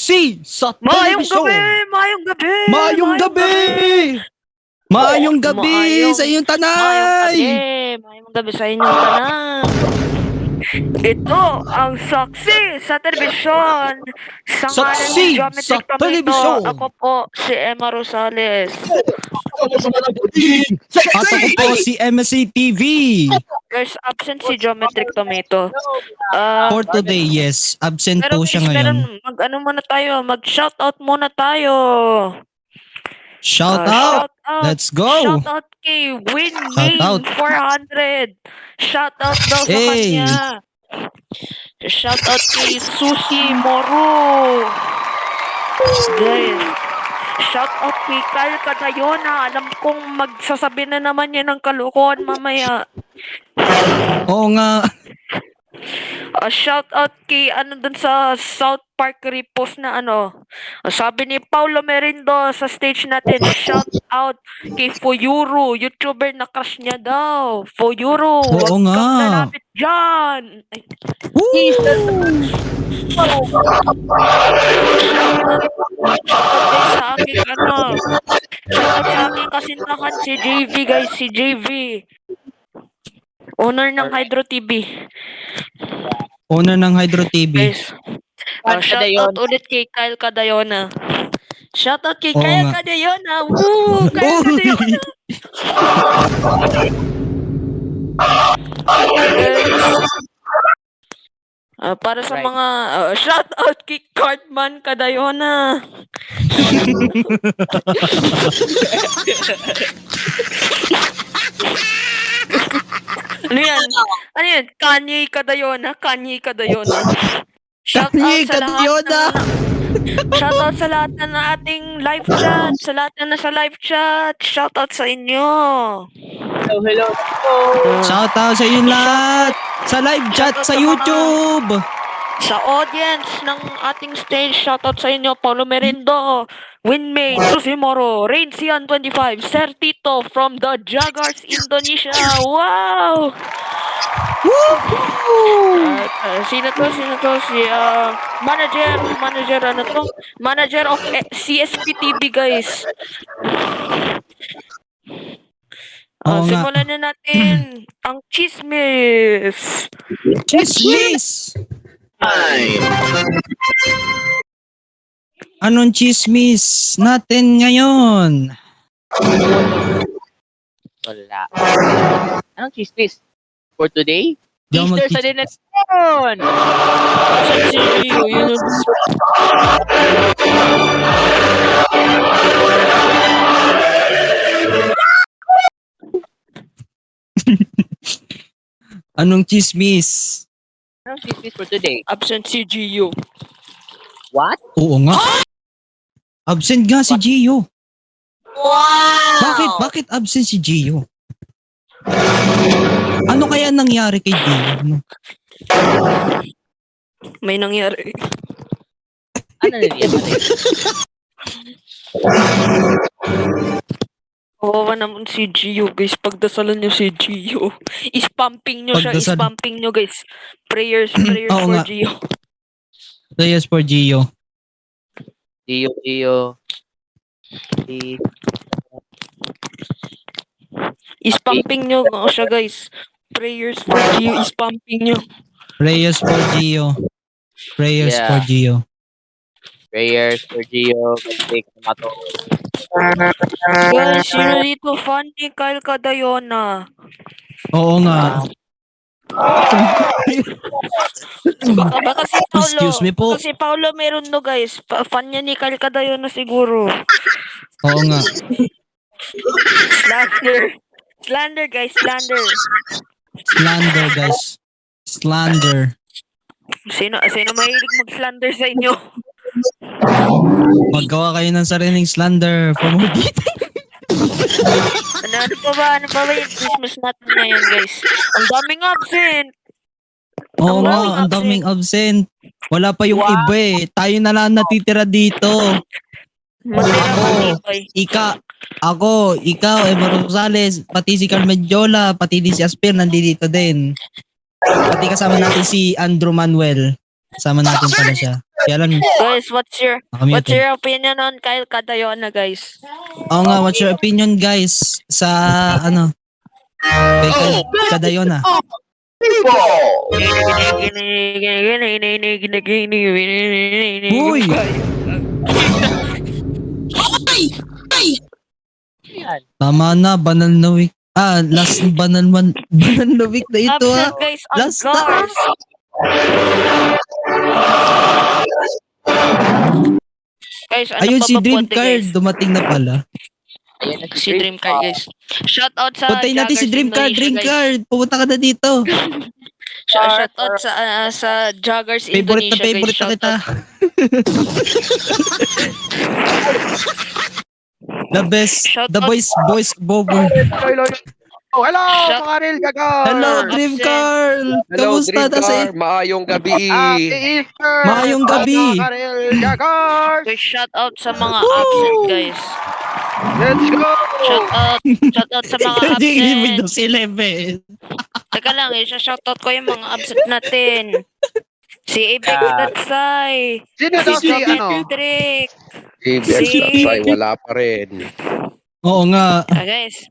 saksi sa Maayong telebisyon. gabi! Maayong gabi! Maayong gabi! Maayong gabi sa iyong tanay! Maayong gabi sa inyong tanan! Ito ang saksi sa telebisyon sa ngalan Saksi ni sa Geometric Tomito. telebisyon. Ako po si Emma Rosales. At ako po si MSC TV. There's absent si Geometric Tomato. For today, yes. Absent Pero po siya guys, ngayon. mag-shoutout muna tayo. Shout out! Shout out. Let's go! Shout out kay Win Shout out. Main 400. Shout out daw sa Hey. kanya. Shout out kay Sushi Moro. Guys. Shout out kay Kyle Cadayona. Alam kong magsasabi na naman yan ng kalokohan mamaya. Oo nga. Shout out kay dun sa South Park repost na sabi ni Paulo Merindo sa stage natin, shout out kay Foyuro, YouTuber na crush niya daw. Foyuro, Oo wag nga. kang lalapit dyan. Ay, Woo! shout out guys sa aking shout out sa aking kasintahan si JV guys, si JV. Owner ng Hydro TV. Owner ng Hydro TV. Guys, shoutout ulit kay Kyle Cadayona. Shoutout kay Oo Kyle nga. Cadayona. Woo! Kyle Cadayona. Para sa mga shoutout kay Cartman Cadayona. Ano yan? Ano yan? Kanye Cadayona. Kanye Cadayona. Kanye Cadayona. Shoutout sa lahat na ating live chat. Sa lahat na nasa live chat. Shoutout sa inyo. Hello. Shout out sa inyo lahat. Sa live chat Shoutout sa sa mga- YouTube. Sa audience ng ating stage, shoutout sa inyo. Paulo Merindo, Winmate, Susi Moro, Rainsian 25, Sir Tito from the Jaguars, Indonesia. Wow! Sino to? Si manager of CSP TV, guys. Oo nga. Simulan na natin ang chismis. Chismis! Anong chismis natin ngayon? Wala. Anong chismis? For today? Di ako Easter sa mag-chismis. dinatyon! Anong chismis? Anong chismis for today? Absent si Gio. What? Oo nga. Absent nga si Gio. Wow! Bakit absent si Gio? Ano kaya nangyari kay Gio? May nangyari. Ano na yan? Kawawa naman si Gio, guys. Pagdasalan niyo si Gio. Ispamping niyo siya. Pagdasal. Ispamping niyo, guys. Prayers Oo for nga. Gio. Prayers for Gio. Iyo. Ispamping niyo siya, guys. Prayers for Gio. Ispamping niyo. Prayers for Gio. Prayers Yeah. for Gio. Prayers for Gio. Take tomato. Guys, sino dito fan ni Kyle Cadayona? Oo nga. Baka si Paulo. Excuse me po. Kasi Paulo meron no, guys. Fan niya ni Kyle Cadayona siguro. Oo nga. Slander, guys. Slander. Slander, guys. Slander. Sino mahilig mag-slander sa inyo? Maggawa kayo ng sariling slander for more details. Ano pa ba yung Christmas natin ngayon, guys? Ang daming absent. Oo Ang nga, daming ang daming absent. Wala pa yung iba eh. Tayo na lang natitira dito. Matibay. Ako, ikaw, Emma Rosales, pati si Carmen Jola, pati din si Asper, nandito din. Pati kasama natin si Andrew Manuel. Kasama natin pala siya. Kaya lang, Guys, what's nakamute. your opinion on Kyle Cadayona, guys? Oo nga, what's your opinion guys sa ano? Kay Kadayona. Uy! Yan. Tama na, banal na week. Last banal na week na ito Absent, guys, on Last na. guards. Guys, ano Ayun pa si ba Dream pwede, Card, guys? dumating na pala. Ayan na Si Dream Card, guys. Shout out sa Puntayin natin si Joggers Dream Card, Indonesia, Dream guys. Card. Pumunta ka na dito. Shout out sa Joggers Favorite na Indonesia, favorite guys. na Shout kita. out. The best, Shout the out. boys Bobo. Oh, hello, Shut- mga Real Gagars! Hello, Dream Absent. Carl. Hello, Kamusta Dream na sa Car. Maayong gabi. Happy Easter! Maayong gabi. Mga Real Gagars! Guys, shout out sa mga absent, guys. Let's go! Shout out sa mga Hindi ibig absent. daw si Level. Teka lang, shout out ko yung mga absent natin. Si Apex Tatsay. Sino daw si ano? Patrick. Ay, wala pa rin. Oo nga. Guys.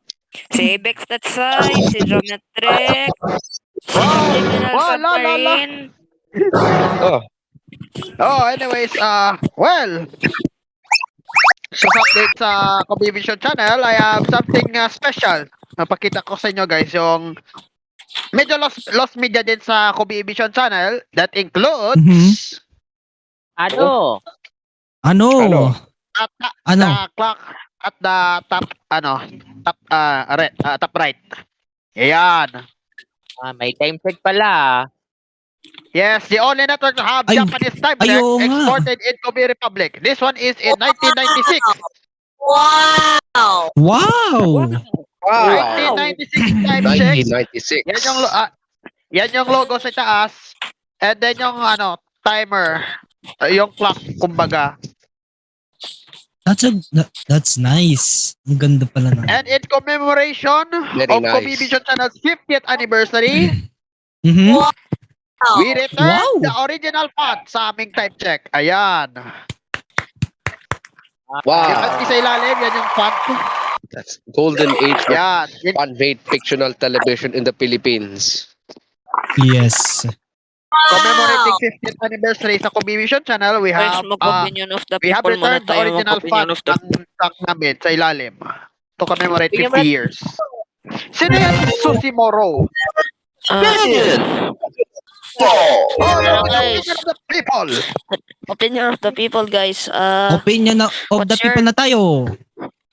Si Apex Tatsay, si Geometric, si Criminal Wow, la, la, la. Submarine. Oh, Oh, anyways, well, sa update sa Cobivision channel, I have something special. Napakita ko sa inyo guys, yung medyo lost media din sa Cobivision channel that includes Ano? Ano? at Ano? the clock at the top top right. Ayan. May time check pala. Yes, the only network to have Ay, Japanese time check ayaw nga. exported in Kobe Republic. This one is in 1996. Wow! wow. 1996 time check. 1996. Yan yung logo sa taas. And then yung timer. Yung clock, kumbaga. That's nice. Ang ganda pala na. And in commemoration Very of nice. Kobe Vision Channel's 50th anniversary, Mhm. we return Wow. the original font sa aming time check. Ayan. Wow. Yan sa ilalim, yan yung font. That's golden age of Yan. fan-made fictional television in the Philippines. Yes. Commemorating 50th anniversary sa Kobe Vision Channel, we Guys, have mag-opinion of the we have people muna returned the tayo. original Mag-opinion font of the ng stock namin sa ilalim to commemorate 50 years. Sino yan si Susie Moro? Hello, guys. The people. Opinion of the people, guys. Opinion of the What's your- people na tayo.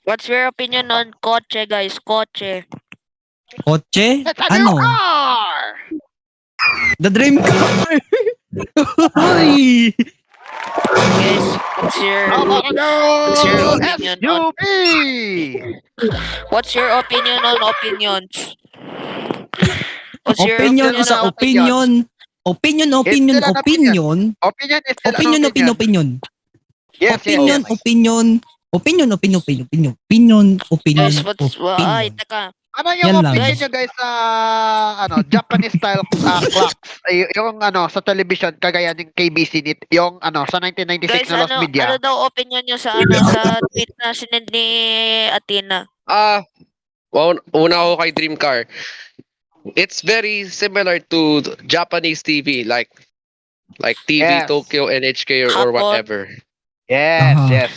What's your opinion on Koche, guys? Koche. Kotse? It's a new Ano? car! The Dream Car! Uy! Guys, what's your What's your opinion on- SUV! what's your opinion on opinions? What's your Opinion opinion is a on opinion. Opinion. Opinion is still an Opinion. Opinion is still Opinion. an opinion. Opinion. Yes, Opinion. yes. Opinion. Opinion. Guys, what's ay, Opinion. teka. Ano Yan yung lang. opinion nyo guys sa Japanese style clocks? Yung sa television kagaya ng KBC yung sa 1996 Guys, na Lost ano Media. daw opinion nyo sa sa tweet na sinend ni Athena? Una ako kay Dream Car. It's very similar to Japanese TV, like TV Yes. Tokyo, NHK, or Hapon. whatever. Yes, Aha. yes.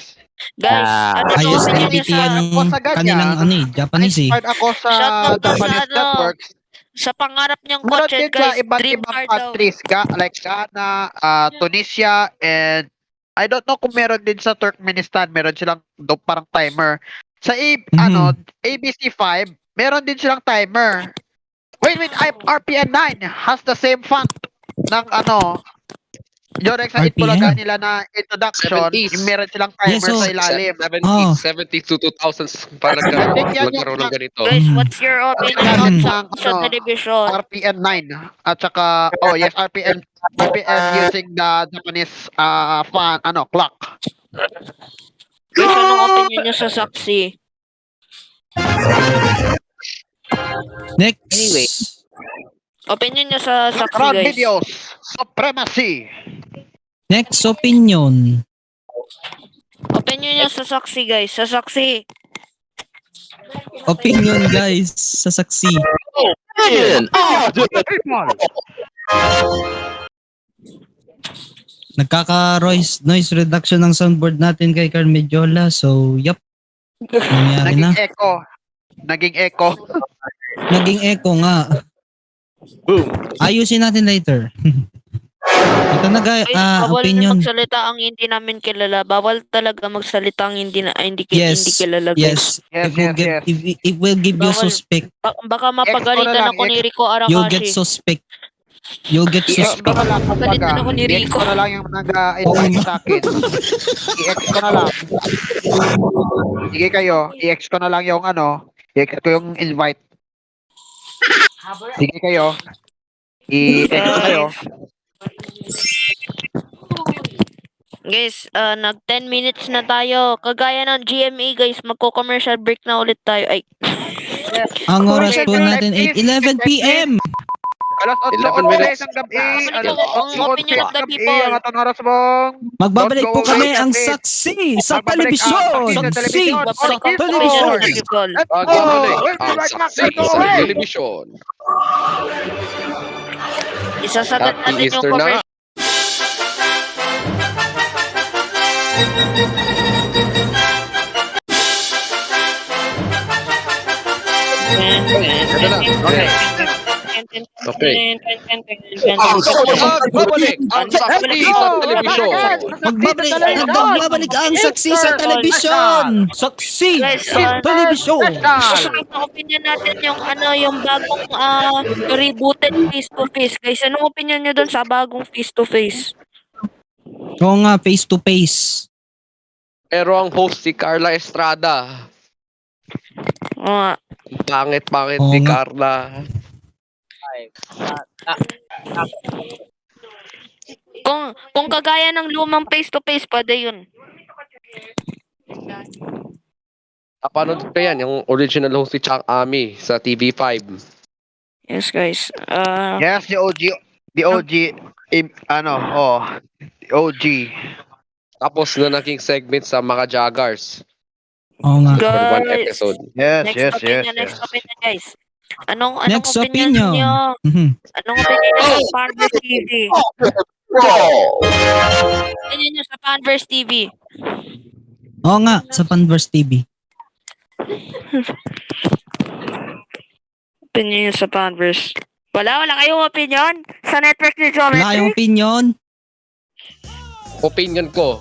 Guys, ano daw Ayos opinion na nyo DT sa yan Ako sa ganyan, kanilang Japanese eh. Inspired ako sa Shoutout daw sa Japanese ano, networks. sa pangarap niyang Meron kotse, din sa guys? iba't Dream ibang car daw. countries, like Ghana, Tunisia, and I don't know kung meron din sa Turkmenistan, meron silang parang timer. Sa ABC5, meron din silang timer. Wait, RPN 9 has the same font ng Jorex sa RPN? itbulaga nila na introduction, 70s. yung meron silang timer Yes, so- sa ilalim. 70s, 70s to 2000s, para nagkaroon ng ganito. Guys, what's your opinion on sa television? RPN 9 at saka RPN using the Japanese clock. Guys, anong opinion nyo sa saksi? Next. Anyway. Opinion nyo sa saksi, Background guys? videos, supremacy. Next opinion. Opinion nyo sa saksi, guys. Sa saksi. Opinion guys sa saksi. Noise reduction ng soundboard natin kay Carl Medjola. So, yup. Nangyari na. Naging echo. Naging echo nga. Boom. Ayusin natin later. Ito na guys, Guys, bawal na opinion. magsalita ang hindi namin kilala. Bawal talaga magsalita ang hindi Yes. kilala, guys. Yes. Yes, yes. It will give you Bawal. suspect. Baka mapagalitan lang, ako ni Rico You'll get Arakashi. suspect. You'll get I-ex ko suspect. na lang Pagalitan ako ni i-ex Rico. ko na lang yung nag-invite sa akin. I-ex ko na lang. Sige kayo, i-ex ko na lang yung i-ex ko yung invite. Sige kayo. I-ex ko kayo. Guys, nag 10 minutes na tayo. Kagaya ng GMA, guys, magko-commercial break na ulit tayo. Ay, Ang oras po natin 8:11 PM. Alas 11 minutes. 8:11 ng gabi. Ano ang opinion of the people? Ang atong oras mong Magbabalik po Don't go kami away, ang that's it. saksi sa Magbabalik ang telebisyon. saksi sa Saksi telebisyon. sa Babalik ang opinion telebisyon. of the people. Pagbabalik Oh, ang right back, saksi let's go sa away. telebisyon. Isasagad Happy natin yung Easter na. commercial. Ito na. Okay. Okay. Magbabalik ang saksi sa telebisyon. Magbabalik ang saksi sa telebisyon. Saksi Guys, sa telebisyon. Ang opinion natin yung yung bagong rebooted face to face. Guys, anong opinion nyo dun sa bagong face to face? Oo nga, face to face. Pero ang host si Carla Estrada. Pangit Oo ni nga. Carla. Kung kagaya ng lumang face to face, pwede yun. Napanood ko yan, yung original host si Chang Ami sa TV5. Yes, guys. Yes, the OG. The OG. The OG. Tapos na naging segment sa mga Jaggers. Oo nga. For one Guys, episode. Yes, next yes, yes, opinion, next yes. opinion, guys. Anong Next opinion opinion. niyo? Mhm. Anong opinion niyo sa Panverse TV? Opinion niyo sa Panverse TV? Oo nga, sa Panverse TV. Opinion niyo sa Panverse. Wala kayong opinion? Sa network ni Geometry? Wala kayong opinion? Opinion ko,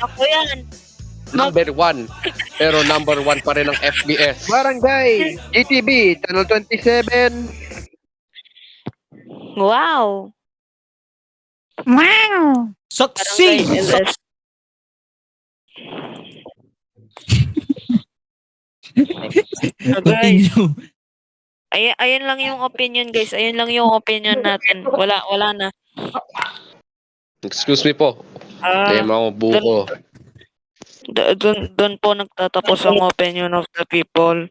Ako yan. number 1. Pero number 1 pa rin ang FBS. Barangay, GTV, Channel 27. Wow. Saksi! Barangay LS. So, guys, Opinion. ayun lang yung opinion, guys. Ayun lang yung opinion natin. Wala na. Excuse me po. Ah, Tema ko buko. doon po nagtatapos ang opinion of the people.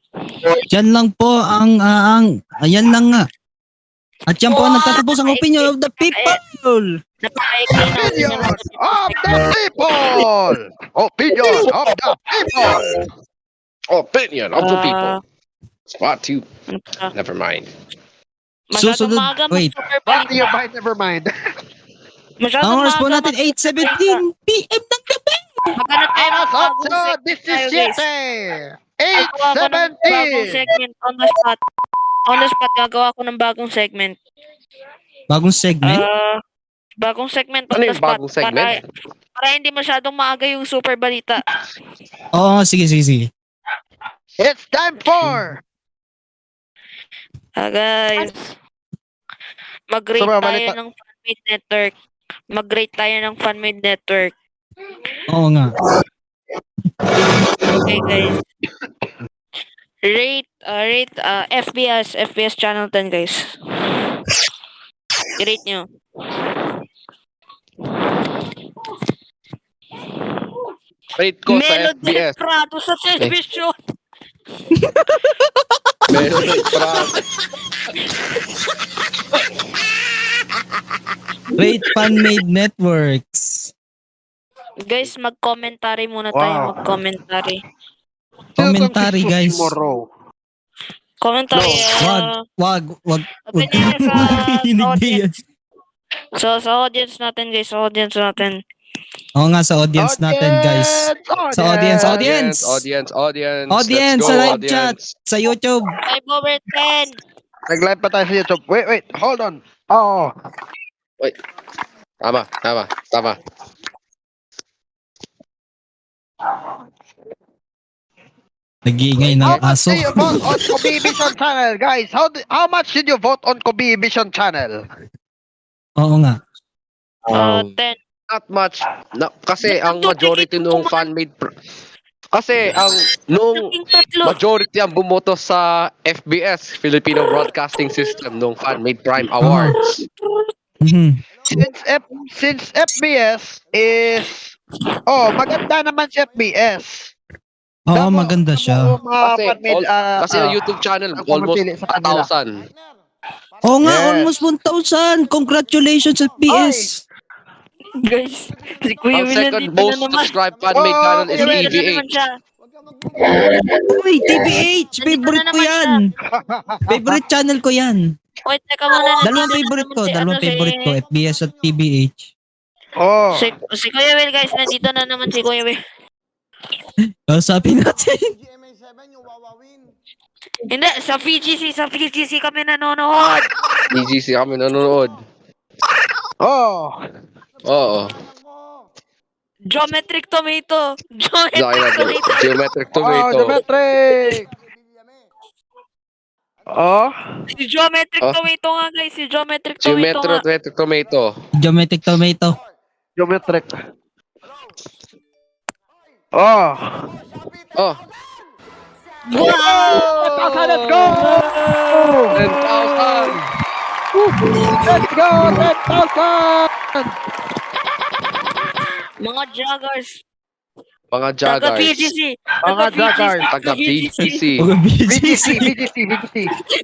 Yan lang po ayan lang nga. At yan po ang nagtatapos ang opinion of the people. Napakaikli na Opinion of the people! Opinion of the people! Opinion of the people. Ah, Spot 2. ano pa? Never mind. Masyadong Susunod- maaga wait. mag-super Back to your balita. mind, never mind. Masyadong Ang oras po maaga natin mag-super 8:17 PM ng gabi. Maghanap tayo ng Alas bagong 8, segment tayo, guys. 17! Gagawa ko ng bagong 8:17! segment on the spot. On the spot, gagawa ko ng bagong segment. Bagong segment? Bagong segment on Ano the yung spot. bagong segment? Para hindi masyadong maaga yung super balita. Oo, sige. It's time for Guys. Mag-rate Super tayo balita. ng Fanmade Network. Mag-rate tayo ng Fanmade Network. Oo nga. Okay, guys. Rate FBS Channel 10, guys. I-rate nyo. Rate ko sa Melody FBS. Prado sa television. Melody Prado. Great Fan-Made Networks. Guys, mag-commentary muna tayo. Wow. Mag-commentary. Commentary, Sino tong si guys. Sushimoro? Commentary. Wag opinion ka sa makikinig diyan. audience. So, sa audience natin, guys. Sa audience natin. Oo nga, sa audience natin, guys. Sa audience. Audience, Audience, Let's go, sa live chat, audience. sa YouTube. 5/10. Nag-live pa tayo sa YouTube. Wait, hold on. Oo. Tama. Nag-iingay ng How much aso. do you vote on Kobibision channel, guys? How much did you vote on Kobibision channel? Oo nga. 10. Not much. Kasi Ba't ang majority nagtutugig nung ko fan-made kasi ang nung Naging tatlo. majority ang bumoto sa FBS, Filipino Broadcasting System, nung fan-made Prime Awards. Mhm. Since FBS is maganda naman si FBS. Oo, maganda siya. Kasi yung YouTube channel almost pumipili sa kanila. 1,000. Oo nga, Yes. almost 1,000. Congratulations at PS. Guys, si Kuya Ang Will second nandito na most naman. subscribed fan-made channel is Kuya Will. Nandito na naman TVH. siya. Uy, TBH! Favorite ko yan. Favorite channel ko yan. Wait, teka muna. Dalawang nandito na favorite naman ko. si, Dalawang favorite ko. FBS at TBH. Oh. Si Kuya Will, guys. Nandito na naman si Kuya Will. Sabi natin. Hindi, sa PGC kami nanonood. BGC kami nanonood. Oh. Oo. Geometric Tomato. Geometric Oh, Tomato. Geometric. Oh. Si Geometric Oh. Tomato nga, guys. Si Geometric Tomato nga. Geometric Tomato. Geometric Tomato. Geometric. Oh. Oh, Wow! Let's go! 10,000. Let's go! 10,000! Mga joggers. Mga Taga joggers. PGC. Mga joggers. Taga BGC. Mga BGC, BGC. BGC, BGC.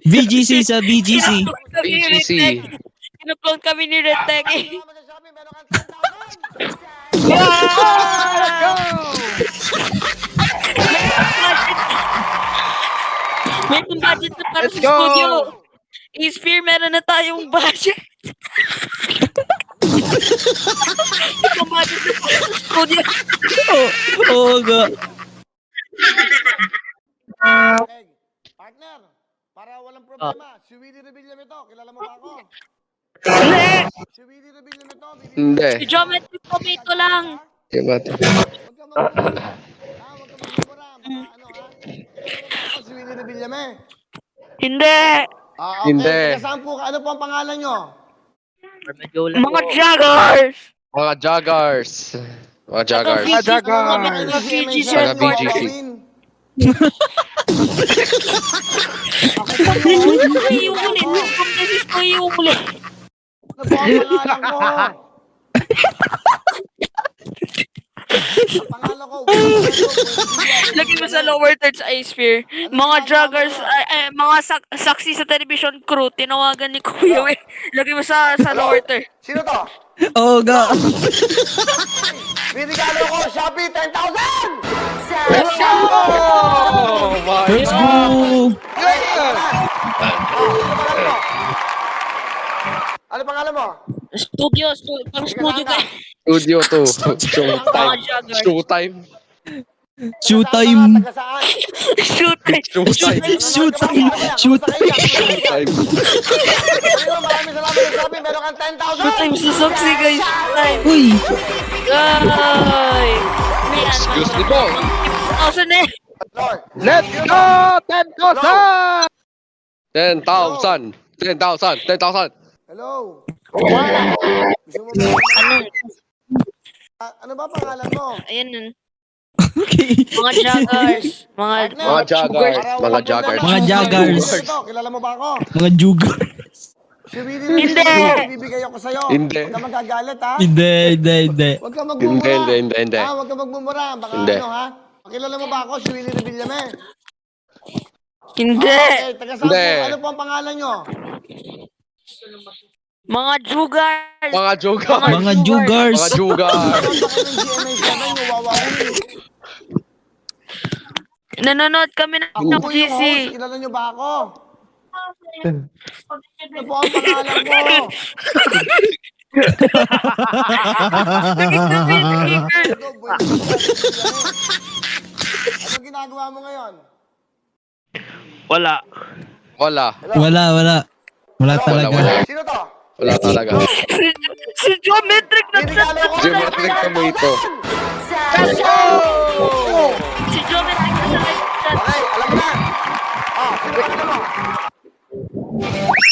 BGC sa BGC. BGC. Kinupload kami ni Red Tech. Let's go! May budget na para Let's sa go! studio. Sphere, meron na tayong budget. May budget na para sa studio. Oo nga. Partner, para walang problema, si Willie Rebillame to. Kilala mo ba ako? Hindi. Si Willie Rebillame to. Hindi. Si Geometric Tomato lang. Geometric. Huwag ka magmumura. Huwag ka magmumura. Baka ano ha? Kilala mo ba ako si Willie Rebillame? Hindi. Okay. Hindi. Taga saan po? Ano po ang pangalan nyo? Mga joggers. Mga joggers. Mga joggers. Mga joggers. Taga BGC. Taga BGC. Yung uli. Beses ko yung uli. Ano po ang pangalan ko? Ang pangalan ko, Lagi mo sa lower thirds eye sphere. Mga joggers, mga saksi sa television crew, tinawagan ni Kuya Will. Lagi mo sa lower third. Sino to? Oo nga. Binigalo ko, Shopee, 10,000! Let's go! Oh my Let's go. Ano pangalan mo? Studio, pang studio kayo. Studio 2. Mga Showtime. joggers. Showtime. Showtime. Taga saan? Shoot. Showtime. Showtime. Showtime. Showtime. Maraming salamat sa Shopee, meron kang 10,000! Showtime sa Soxy, guys. Showtime. Uy. Ay. May Excuse me po. 1,000 eh. Lord, Let's go! 10,000! 10,000. 10,000. 10,000. hello. Gusto mo ba? Ano ba pangalan mo? Ayan nun. Okay. Mga joggers. Mga Mga joggers. Mga joggers. Mga joggers. Kilala mo ba ako? Mga jugo. Si Willie Hindi. Bibigay ako sa'yo. Hindi. Huwag ka magagalit, ha? Hindi. Huwag ka magmumura. Hindi. Ha? Huwag ka magmumura. Baka Hindi. ano, ha? Kilala mo ba ako? Si Willie Rebillame. Hindi. Okay, taga saan Hindi. po? Ano po ang pangalan nyo? Mga jugars. Mga jugars. Mga jugars. Mga jugar. Nanonood ba kayo ng GMA 7, yung Wawawi? Nanonood kami ng Ako po yung GC. host. Kilala niyo ba ako? Ano po ang pangalan ko? Ito, buwan ko siya. Ano ginagawa mo ngayon? Wala. Wala talaga. Sino to? Wala talaga. Si Geometric Nirigalo ko. Geometric kamo ito. Si Geometric nagsa-chat. Okay, alam mo na. Sino pangalan mo?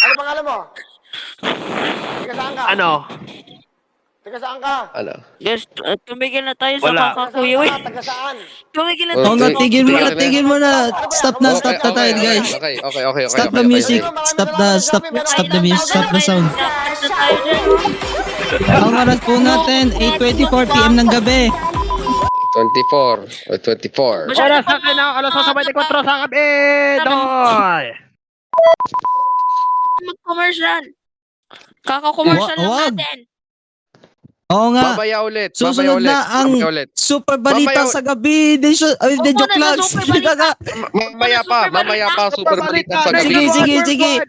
Ano pangalan mo? Taga saan ka? Taga saan ka? Ano? Guys, tumigil na tayo sa kakakuyo. Taga saan? Tumigil na Oo tayo. nga, tigil mo na. Stop na tayo guys. Okay. Stop the music. Stop the music. Stop the sound. Ang oras po natin, 8:24 PM ng gabi. 24. 24. Masyado pa alas 24 sa gabi. Doy. mag-commercial. Kaka-commercial lang Wag. natin. Oo nga. Babaya ulit. Susunod na ang super balita sa gabi. Di joke lang. Mamaya pa. Super balita sa gabi. Sige.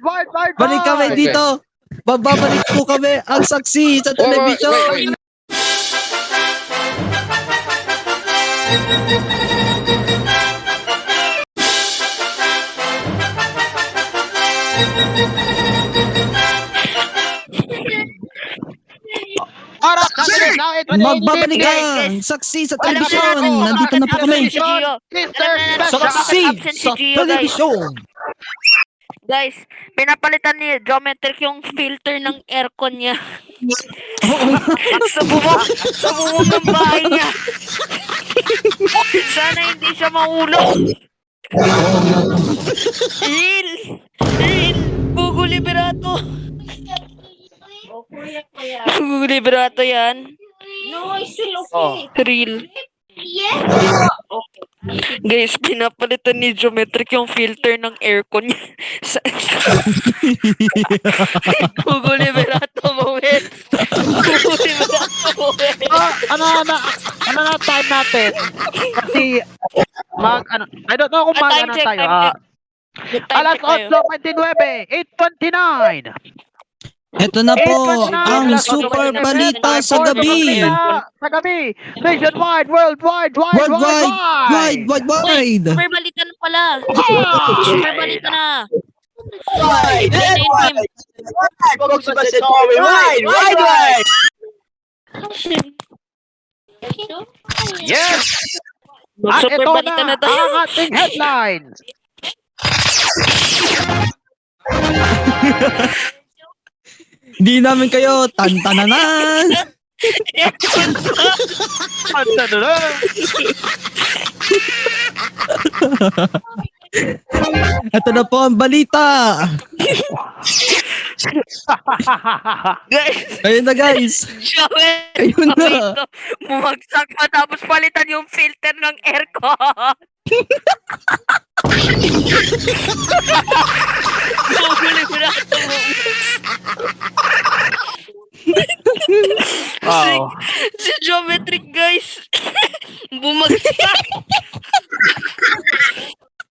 Balik kami dito. Babalik po kami ang saksi sa television. Wait. Magbabalik ang saksi sa television. Nandito na po kami. Si Gio. Saksi sa television. Guys, pinapalitan ni Geometric yung filter ng aircon niya. sa bubong ng bahay niya. Sana hindi siya mahulog. Real. Bugo Liberato. Bugo Liberato yan. No, it's still okay. Real. Guys, pinapalitan ni Geometric yung filter ng aircon niya. Bugo Liberato moment. Bugo Liberato moment. Ano na time natin? Kasi I don't know kung Time check, tayo. time check. Alas Time check tayo. 8:29. Ito na po ang super balita sa gabi. Sa gabi. Nationwide, worldwide. Wide. Super balita na pala. Super balita na. Yes! At Super ito balita na na tayo. ang ating headlines. Di namin kayo tantananan. Ito na po ang balita. Guys, Ayun na guys. Ayun na. Bumagsak matapos palitan yung filter ng aircon. Bumuli mo na ito. Si Geometric guys. Bumagsak.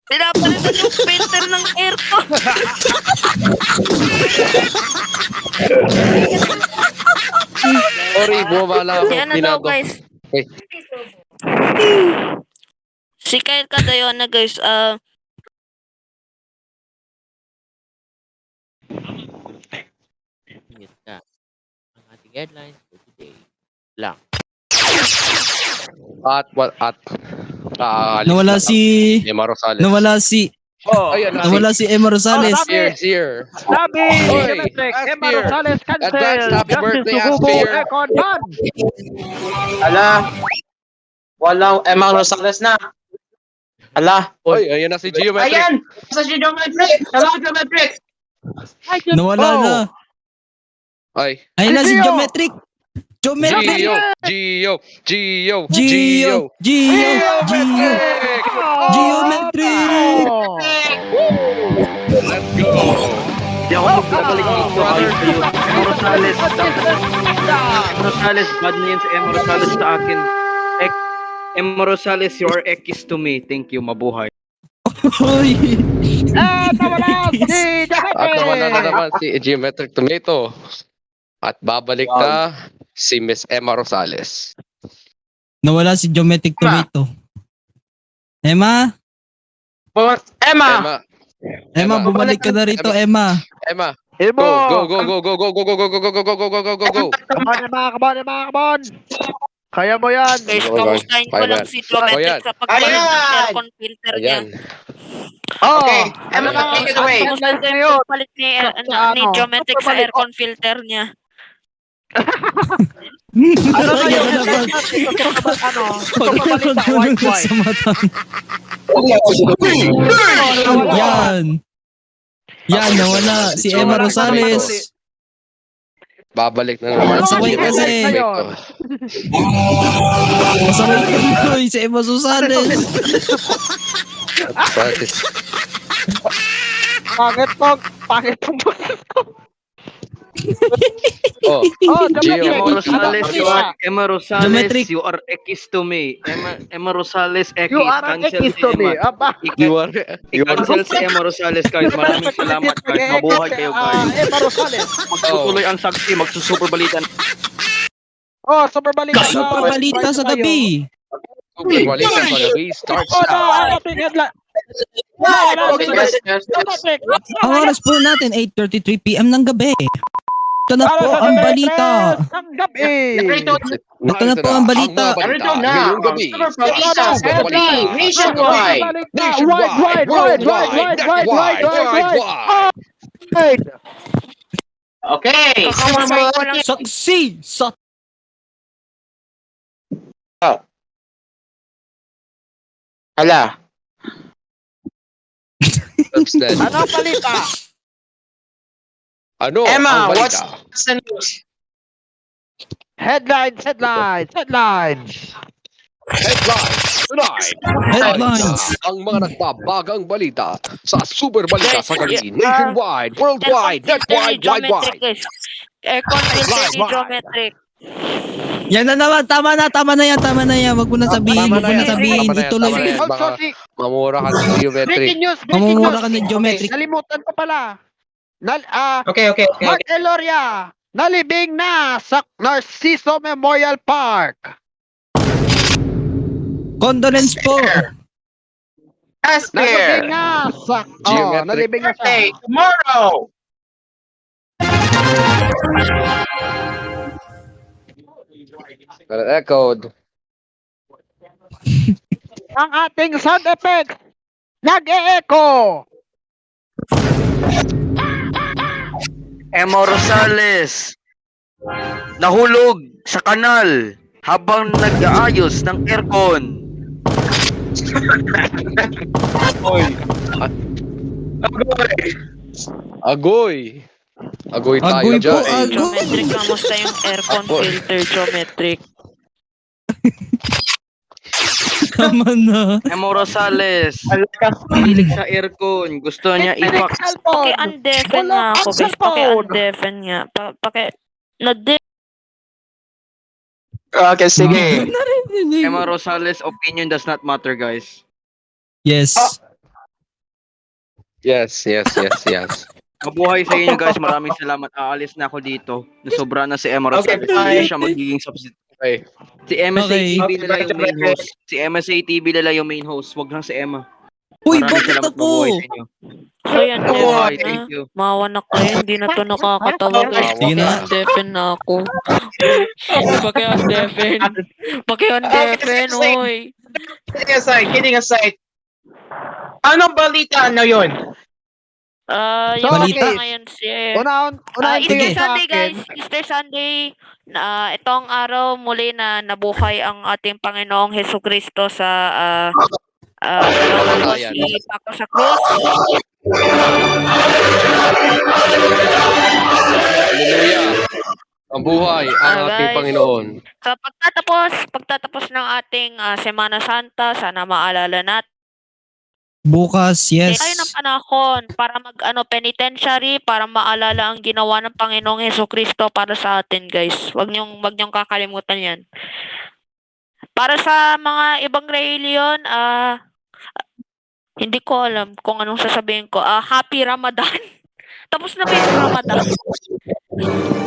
Pinapalitan yung filter ng aircon. Sorry, bumabala ako. Yan na daw guys. Wait. Si Kyle Cadayon na guys, Ang ating headlines for today lang. Nawala si Emma Rosales. Ayun, Nawala si Emma Rosales. Here. Sabi, Oy, Geometric, last Emma year. Rosales cancel. Advance happy Justice birthday, Sugubo, Aspir. Econ ban. Ala, walang Emang Rosales na. Ala, Oy, ayun na si Geometric. ayan! Sa si Geometric! Hello, Geometric! Nawala na. Ay. Ayun na si Gio. Geometric. Geometric. Gio. Geometric. Let's go. Brother, Rosales. Emma Rosales, bad na yun si Emma Rosales sa akin. Emma Rosales, your X to me. Thank you, mabuhay. Hoy! Nawala si At nawala na Jackie! naman si Geometric Tomato. At babalik na si Miss Emma Rosales. Nawala si Geometric Tomato. Emma? Emma! Emma, bumalik ka na rito, Emma. Emma, Imo! go, go, go, go, go, go, go, go, go, go, go, go, go, go, go, go. Come on! Kaya mo yan! Guys, Go, guys. kamustahin ko Kaya lang yan. si Geometric Ayan. sa pagpalit ng Ayan. aircon filter niya. Ayan. Oh! Okay, Emma, take it away. Kamustahin ko yung pagpalit ni, ni Geometric sa aircon filter niya. Ano na Yan yun? na naman. Ano? Pagkakaroon White. sa mata. Yan. Yan, nawala si Emma Rosales. Babalik na naman Pasaway kasi. Masaway ka dito si Emma Rosales. Pangit tong boses ko. Oh, Oh, Gio. Emma Rosales, Emma Rosales, Geometric. you are X to me. Emma Rosales, X. You are an Cancel X si to me. Emma. Aba. You are I-cancel si Emma Rosales, guys. Maraming salamat, guys. Mabuhay kayo, guys. Emma Rosales. Magtutuloy ang saksi, magsusuper balitan. Oh, super balita. Super balita sa gabi. super balita sa gabi. Starts Oh, now. no, ating headline. Geometric. Ang oras po natin, 8:33 PM ng gabi. Ito na po ang balita. Ang gabi. Ito na po ang balita. Narito na. Ngayong gabi. Super balita. Super balita. Nationwide. Nationwide, worldwide, worldwide. Okay. Kamustahin ko lang Saksi sa Hala. That's dead. Ano ang balita? Ano Emma, ang what's balita? the news? Headlines. Headlines tonight. headlines. Ang mga nagbabagang balita sa super balita sa gabi. Guys, Nationwide, worldwide, netwide, wide. Aircon filter ni Right. Geometric. Yan na naman, tama na yan. Wag mo na sabihin, Tama wag na mo na yan, sabihin. tama na yan, Ituloy. tama na yan. Also, Baka mamura ka sa geometric. breaking news. Mamumura ka ng Geometric. Nalimutan ko pala. Okay. Mark Eloria, nalibing na sa Narciso Memorial Park. Condolence po. Asper. Nalibing na sa... Oh, Geometric. nalibing na Birthday sa... tomorrow. Echoed. Ang ating sound effect nag-e-echo. Emma Rosales, nahulog sa kanal habang nag-aayos ng aircon. Agoy. Agoy tayo Agoy po, dyan. agoy. Geometric, kamusta yung aircon Apo. filter, Geometric? Tama na. Emma Rosales, mahilig sa aircon. Gusto niya i-fax. Paki-undeafen nga ako, guys. Paki-undeafen nga. Na-deafen. Okay, sige. Emma Rosales' opinion does not matter, guys. Yes. Yes. Mabuhay sa inyo, guys. Maraming salamat. Aalis na ako dito. Nasobra na si Emma Rosales. Okay, bye. Hindi siya magiging substitute. Okay. Si MSA Okay. TV nila yung main host. Si MSA TV nila yung main host. Wag lang si Emma. Uy, Maraming bakit salamat. ako? Mabuhay sa inyo. Kaya Mabuhay. undeafen Thank na. you. Mawanak kayo. Hindi na to nakakatawa, guys. Sige na. Paki-undeafen na ako. Paki-undeafen. Paki-undeafen, oy. Kidding aside. Anong balita na yun? Yung Balita. balita ngayon si... Unahan Easter Sige. Sunday, guys. Easter Sunday. Itong araw muli na nabuhay ang ating Panginoong Hesus Kristo sa Kamatayan. si Paco sa krus. Hallelujah. Ang buhay ang ating Guys. Panginoon. Sa pagtatapos ng ating Semana Santa, sana maalala natin Bukas, yes. Tayo ng panahon para penitentiary, para maalala ang ginawa ng Panginoong Hesukristo para sa atin, guys. Wag niyong kakalimutan 'yan. Para sa mga ibang reliyon, hindi ko alam kung anong sasabihin ko. Happy Ramadan. Tapos na ba yung Ramadan?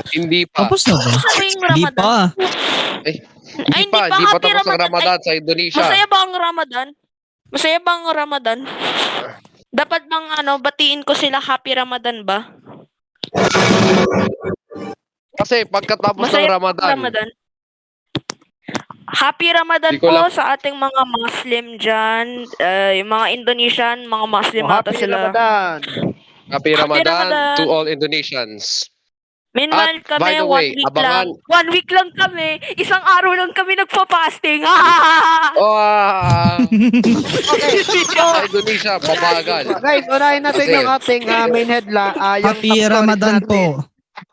Hindi pa. Tapos na ba? Tapos na ba yung Hindi Ramadan? pa. Ay, hindi pa. Hindi pa Happy tapos ang Ramadan sa Indonesia. Masaya ba ang Ramadan? Masaya ba ang Ramadan? Dapat bang batiin ko sila Happy Ramadan ba? Kasi pagkatapos ng Masaya ba ang Ramadan, Ramadan? Happy Ramadan Di ko po lang- sa ating mga Muslim dyan. Yung mga Indonesian, mga Muslim ata Happy sila. Ramadan. Happy Happy Ramadan Ramadan. to all Indonesians. Meanwhile At, by kami, the 1 way, week abangan- lang. 1 week lang kami. Isang araw lang kami nagpa-fasting. Oh, Okay. sa Indonesia, babagal. Guys, unahin natin Kasi- yung ating main headline. Yung Happy top stories Ramadan natin. po.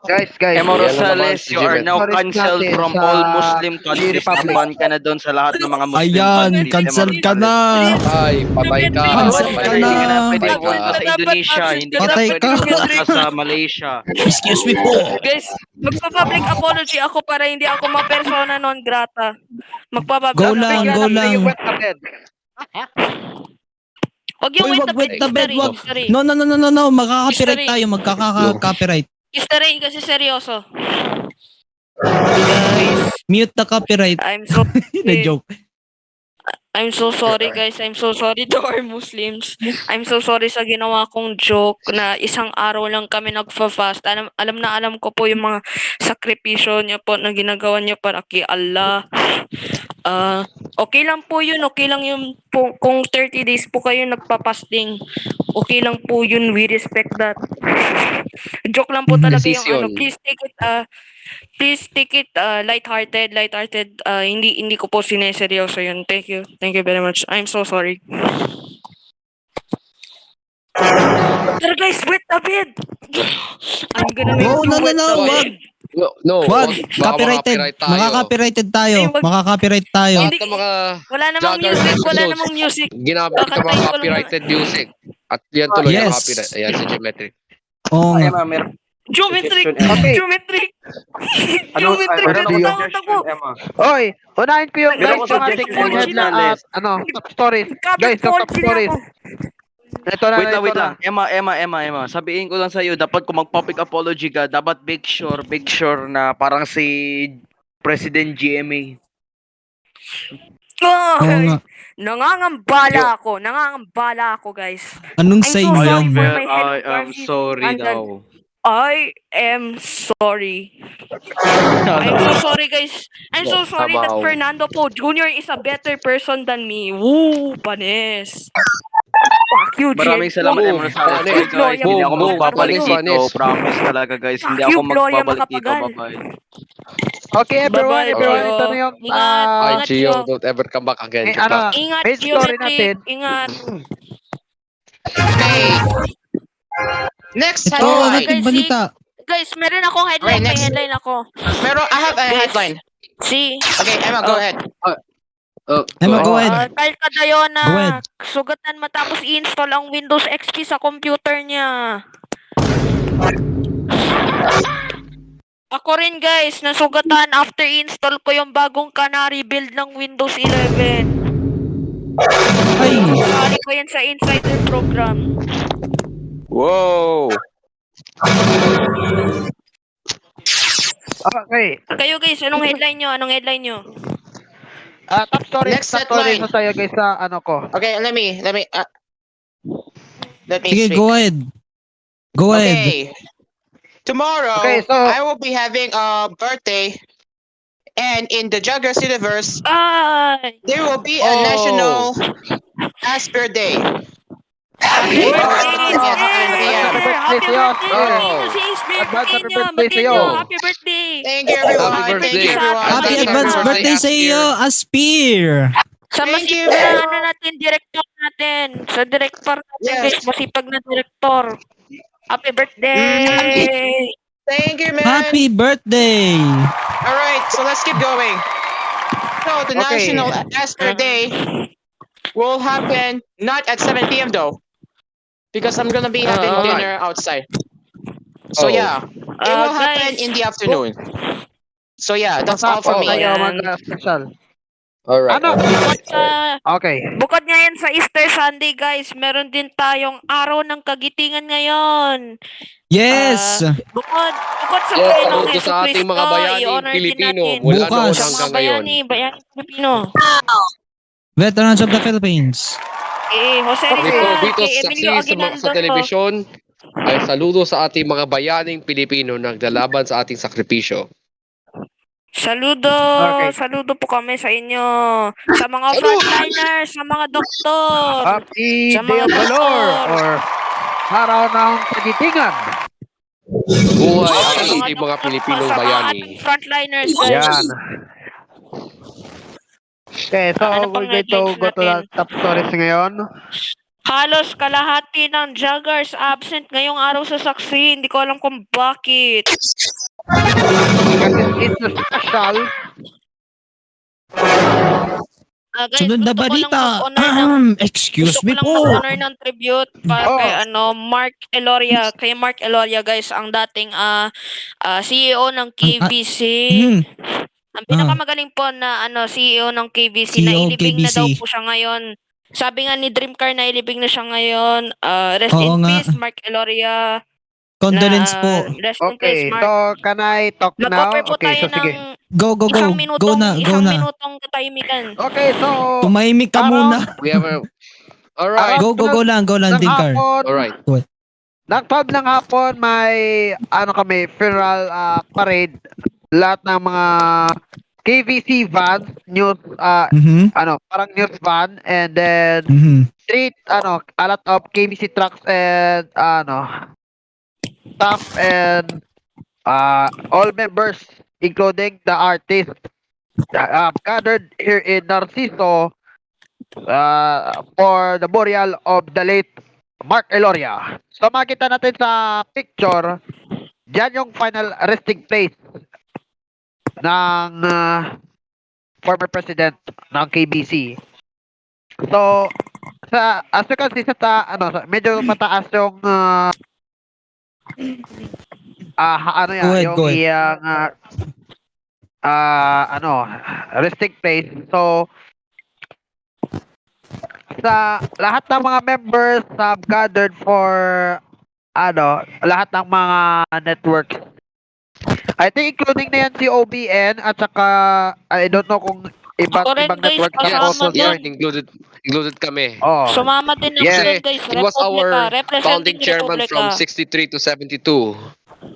Guys. Emo Yan naman Rosales, si you are Jimen. now Stories cancelled natin from sa all Muslim countries. Republic. Ban ka na doon sa lahat ng mga Muslim Ayan, countries. cancel Emo ka na. Ay, patay ka. Cancel patay ka Hindi na. ka na pwede Patay pumunta ka. sa Indonesia. Hindi ka na Patay pwede ka. pumunta sa Malaysia. Excuse me po. Guys, magpa-public apology ako para hindi ako ma-persona non grata. Magpa-public Go lang, apology. go lang. Wet na bed. Wag yung Uy, wait wag the wait bed. the bed, wag. History. No. Makaka-copyright History. tayo. Magkaka-copyright. History kasi seryoso. Mute the copyright. I'm so Na joke. I'm so sorry guys. I'm so sorry to our Muslims. I'm so sorry sa ginawa kong joke na isang araw lang kami nagfa-fast. Alam ko po yung mga sakripisyo niyo po na ginagawa niyo para kay Allah. Okay lang po yun. Okay lang yun po. Kung 30 days po kayo nagpa-fasting, okay lang po yun. We respect that. Joke lang po talaga yung Decision. Please take it lighthearted. Hindi ko po sineseryoso yun. Thank you very much. I'm so sorry. Pero guys, wet the bed. I'm gonna make Oh, you no, wet the wag. bed. No, Wag. baka Copyrighted. makaka-copyright tayo. Makaka-copyrighted tayo. Ay, wag. Makaka-copyright tayo. Lahat ng mga Wala namang Joggers music. and Wala clothes. namang music. ginamit ng Kakantayin mga ko lang copyrighted music. At yan tuloy ang Yes. copyright. Ayan si Geometry. Oo nga. Emma, meron Geometry. Okay. Geometry. Ano, Geometry. meron akong Natakot suggestion, ako. Emma. Oy, unahin ko yung Meron guys ko yung ating suggestion, main headline at top stories. Guys, yung top stories. Ito na, Wait ito lang. na. Emma. Sabihin ko lang sa iyo, dapat kung mag-public apology ka, dapat make sure na parang si President GMA. Oo nga. Nangangambala ako, guys. Anong I'm say so mo sorry yan? for my head, I am Garfield. sorry And then- daw. I am sorry. I'm so sorry, guys. I'm so sorry that Tabaw. Fernando Po Jr. is a better person than me. Woo, panis. Fuck you, Maraming Jake. salamat, Boom. Emma Rosales. Panis. Sorry, guys, hindi ako Boom. magbabalik Panis, dito. panis. Promise talaga, guys. Hindi Fuck ako you, Gloria magbabalik dito. Macapagal. Bye-bye. Okay, everyone, Bye-bye, everyone. Gio. Ito na yung Ingat. Ay, Ingat, Gio, Gio. don't ever come back again. Ingat, main story Geometry. natin. Ingat. Next Ito, Oh, headline. ating balita. Guys, meron akong headline. Okay, May next. headline ako. Pero I have a Guys. headline. See? Okay, Emma, go Oh. ahead. Emma, go ahead. Kyle Cadayona, Go ahead. sugatan matapos i-install ang Windows XP sa computer niya. Ako rin guys, nasugatan after i-install ko yung bagong Canary build ng Windows 11. Ay, Canary ko yan sa Insider program. Wow! Okay. Kayo guys, anong headline nyo? Top stories. Next Top stories headline. na sa'yo guys sa ano ko. Okay, let me sige, speak. go ahead. Go ahead. Okay. Tomorrow, Okay, so- I will be having a birthday, and in the Joggers universe, Ay! there will be a Oh. national Asper Day. Happy birthday! Yes, Happy birthday! sa'yo. Happy Advance birthday! happy birthday sa'yo. Happy birthday! Thank you, everyone. Happy Thank birthday. you, everyone. Happy Thank you, advance everyone. birthday sa iyo, Aspir. Sa Thank you, masipag very na natin, director natin. Sa director natin, Yes. guys. Masipag na director. Happy birthday! Thank you, man. Happy birthday. All right, so let's keep going. So the Okay. National Asper Day will happen not at 7 p.m. though, because I'm gonna be having alright. dinner outside. So Oh. yeah, it will happen Guys, in the afternoon. So yeah, that's all for me. Tayo Ayan. mag-special. Alright. Ano? Bukod sa Okay. bukod ngayon sa Easter Sunday, guys, meron din tayong araw ng kagitingan ngayon. Yes! Bukod sa Yes, Panginoong saludo sa ating mga Jesucristo, bayaning i-honor din Pilipino natin. mula Bukas. noon Sa mga hanggang ngayon. bayani Pilipino. Veterans of the Philippines. Jose Ito Rizal, dito kay sa Emilio sa Aguinaldo. telebisyon ay saludo sa ating mga bayaning Pilipino na naglalaban sa ating sakripisyo. Saludo, Okay. saludo po kami sa inyo. Sa mga Salud! frontliners, sa mga doktor. Happy Sa Day mga of the Lord doktor. or Araw ng Kagitingan. Buhay ang Sa ating mga doktor, Pilipinong sa mga bayani. ating frontliners, guys. Yan. Okay, so Ano pang we're going to headlines go to the natin? top stories ngayon. Halos kalahati ng joggers absent ngayong araw sa saksi. Hindi ko alam kung bakit. Kasi it's a special. Guys, Sunod na gusto ko lang balita. mag-honor ng Excuse gusto ko me lang po. mag-honor ng tribute para Oh. kay Mark Eloria. Kay Mark Eloria, guys, ang dating CEO ng KBC. Hmm. Ang pinakamagaling po na CEO ng KBC na CEO ilibing na daw KBC. po siya ngayon. Sabi nga ni Dreamcar na ilibing na siya ngayon. Rest Oo in nga. peace, Mark Eloria. Condolence po. Rest in peace, Okay, Mark. so can I talk now? Mag-offer po Okay, tayo so sige. ng Go, go, go. isang Go na, go isang na. minutong katahimikan. Okay, so Tumahimik ka Araw- muna. We have a... Alright. Go, go, go lang, ng Dreamcar. hapon, Alright. ng 12 ng hapon, may kami, funeral parade. Lahat ng mga KVC vans, news, Mhm. parang news van, and then Mhm. street, a lot of KVC trucks and, staff and, all members, including the artists, gathered here in Narciso, for the burial of the late Mark Eloria. So makita natin sa picture, dyan yung final resting place ng former president ng KBC. So, as you can see medyo mataas yung Go ahead. resting place. So, sa lahat ng mga members have gathered for lahat ng mga networks. I think including na yan si OBN at saka I don't know kung Ako rin, ibang guys, network kasama na also din. there. Included kami. Oh. Sumama din ako Yes. doon, guys. It was our Representing founding chairman Republika. from 63 to 72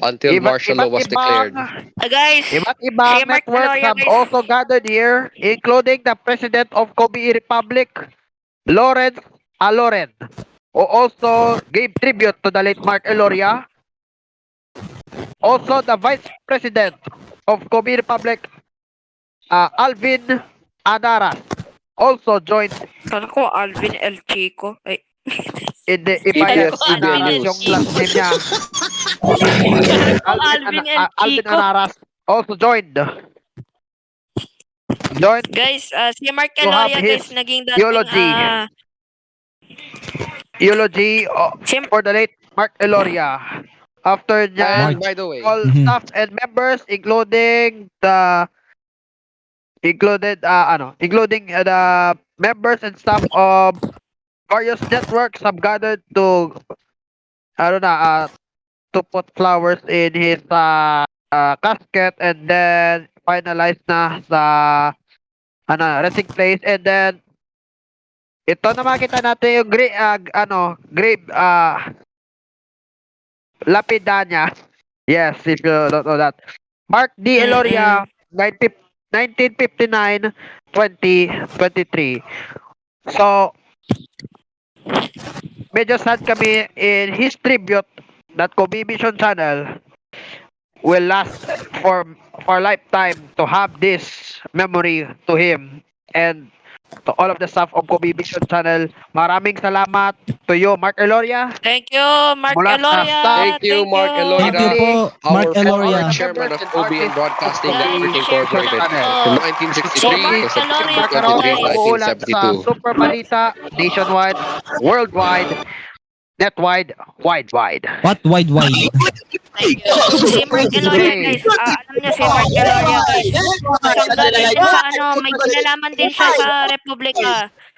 until martial law was declared. Guys, Iba't ibang si Mark networks Eloria, have guys. also gathered here, including the president of Kobe Republic, Lawrence Aloren, who also gave tribute to the late Mark Eloria. Also, the vice president of Kobe Republic, Alvin Anaras, also joined kala ko Alvin El Chico. Ay, in the Kala Ibayas ko Anaras, Alvin yung last name niya. Alvin El Alvin Chico. Anaras also joined. Guys, si Mark To have Eloria, his guys, naging dating eulogy. Eulogy si for the late Mark Eloria. After niya, And by the way, all Mhm. staff and members, including the members and staff of various networks have gathered to to put flowers in his casket and then finalize na sa resting place, and then ito na makita natin yung grave lapidanya. Yes, if you don't know that. Mark D. Eloria, 1959-2023. So, medyo sad kami in his tribute that Kobe Vision Channel will last for lifetime to have this memory to him and to all of the staff of Kobe Vision Channel. Maraming salamat to you, Mark Eloria. Thank you, Mark Mula sa Eloria. staff. Thank you, Mark Thank Eloria. you po, Mark Our Eloria. former chairman of OBN Broadcasting Guys, Network share Incorporated po. from Si 1963 Mark to Eloria September po, 23, guys. Uulat sa 1972. Super Balita, nationwide, worldwide, netwide, wide. What wide? Thank you. Si Mark Eloria, guys. Alam niyo si Mark Eloria, guys. Kasangga din siya sa may kinalaman din siya sa Republika.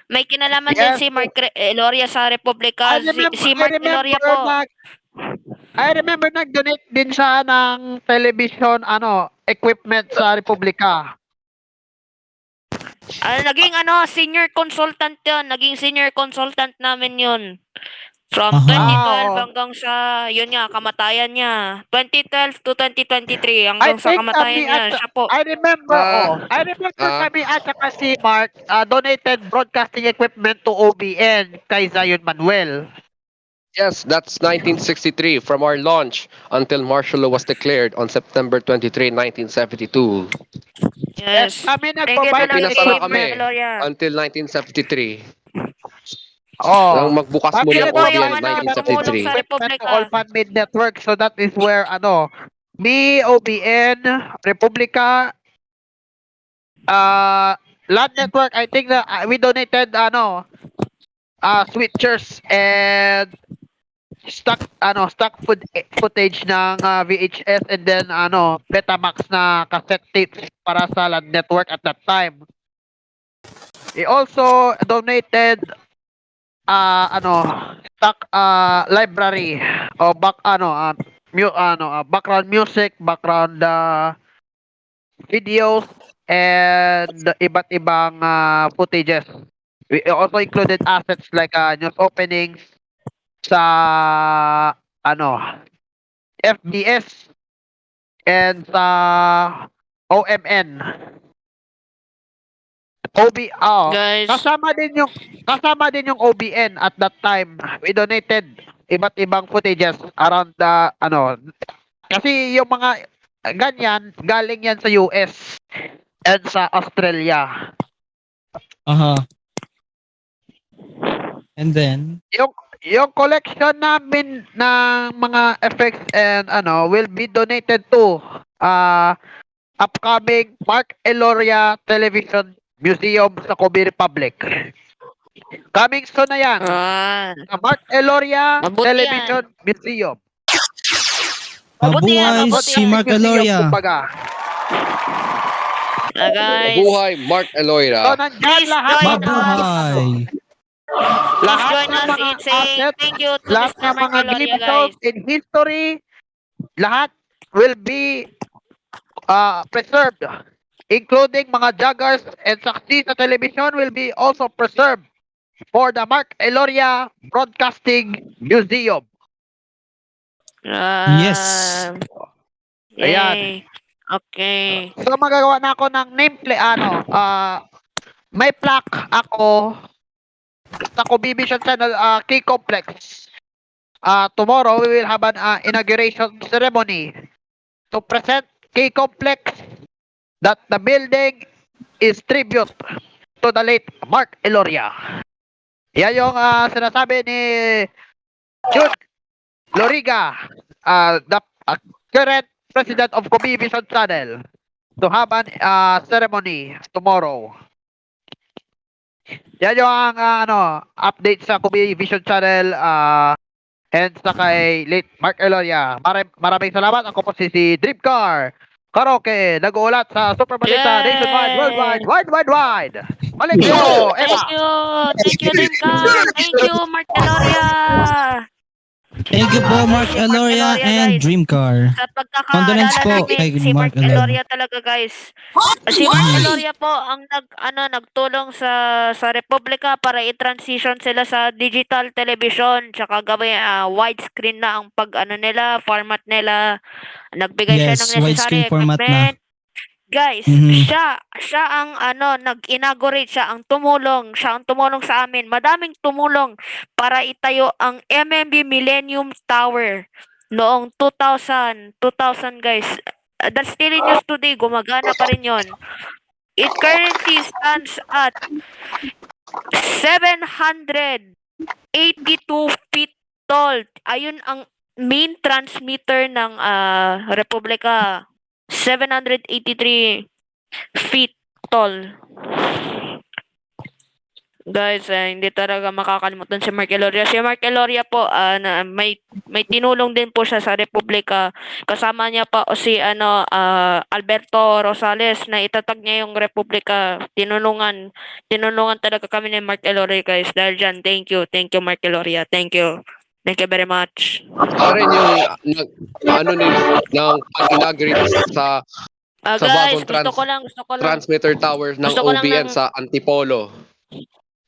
May kinalaman din Yes. si Mark Eloria sa Republika. Si Mark Eloria po. I remember nag-donate din siya ng television equipment sa Republika. Naging senior consultant yun. Naging senior consultant namin yun. From Aha. 2012 Oo. hanggang sa, yun nga, kamatayan niya. 2012 to 2023 hanggang sa kamatayan niya. Siya po. I remember Ah. kami at saka si Mark donated broadcasting equipment to OBN kay Zion Manuel. Yes, that's 1963 from our launch until martial law was declared on September 23, 1972. Yes. Kami Thank you nag-provide talaga Pinasa kay na kami Mark Eloria. until 1973. Oh. Nang magbukas muli Siya ang po OBN yung in tumulong 1973. sa Republika. All Fan Made Network. So that is where me, OBN, Republika, Land Network, I think that we donated switchers and stock footage ng VHS and then Betamax na cassette tapes para sa Land Network at that time. We also donated stock library o background music, background videos and iba't ibang footages. We also included assets like news openings sa FBS and sa OMN. Guys, Kasama din yung OBN at that time. We donated iba't ibang footages around the kasi yung mga ganyan galing yan sa US and sa Australia. Aha. And then, Yung collection namin ng mga effects and will be donated to upcoming Mark Eloria Television Museum sa Kobe Republic. Coming soon na yan. Sa Mark Eloria Mabuti Television Museum. Mabuti yan, mabuhay mabuti si yan. Mark Eloria. Kumbaga. guys. Buhay Mark So, Eloira. nandyan Please lahat join ng Mabuhay. Please join us mga in saying assets, thank you to lahat Mr. ng Mark mga Eloria, glimpses guys. in history, lahat will be preserved. Including mga joggers and saksi sa television will be also preserved for the Mark Eloria Broadcasting Museum. Yes. Yay. Okay. So magagawa na ako ng nameplate may plaque ako sa Kubivision Channel Key Complex. Tomorrow we will have an inauguration ceremony to present Key Complex that the building is tribute to the late Mark Eloria. Yan yung sinasabi ni Jude Loriga, the current president of Kubivision Channel, to have an ceremony tomorrow. Yan yung update sa Kubivision Channel and sa kay late Mark Eloria. Maraming salamat. Ako po si Dreamcar Karaoke, nag-uulat sa Super Balita Yay! nationwide, worldwide, wide. Balik ko, Eva. Thank you, Dimka. Thank you, Mark Eloria. Thank you po, Mark Si Mark Eloria and guys. Dreamcar. Sa Condolence pagkakaalala po namin, kay si Mark Mark Eloria. Eloria talaga, guys. Si Mark Eloria po ang nagtulong sa Republika para i-transition sila sa digital television, tsaka gawin widescreen na ang nila, format nila. Nagbigay siya Yes, ng necessary widescreen format na. equipment. Guys, Mhm. siya ang nag-inaugurate, siya ang tumulong sa amin. Madaming tumulong para itayo ang MMB Millennium Tower noong 2000 guys. That's still in use today, gumagana pa rin 'yon. It currently stands at 700 82 feet tall. Ayun ang main transmitter ng Republika. 783 feet tall. Guys, hindi talaga makakalimutan si Mark Eloria. Si Mark Eloria po, may tinulong din po siya sa Republika. Kasama niya pa o si Alberto Rosales na itatag niya yung Republika. Tinulungan talaga kami ni Mark Eloria, guys. Dahil dyan, thank you Mark Eloria. Thank you very much. Rin yung ng pag-inaugurate sa Guys, bagong gusto ko lang transmitter tower ng Gusto ko lang OBN ng- sa Antipolo.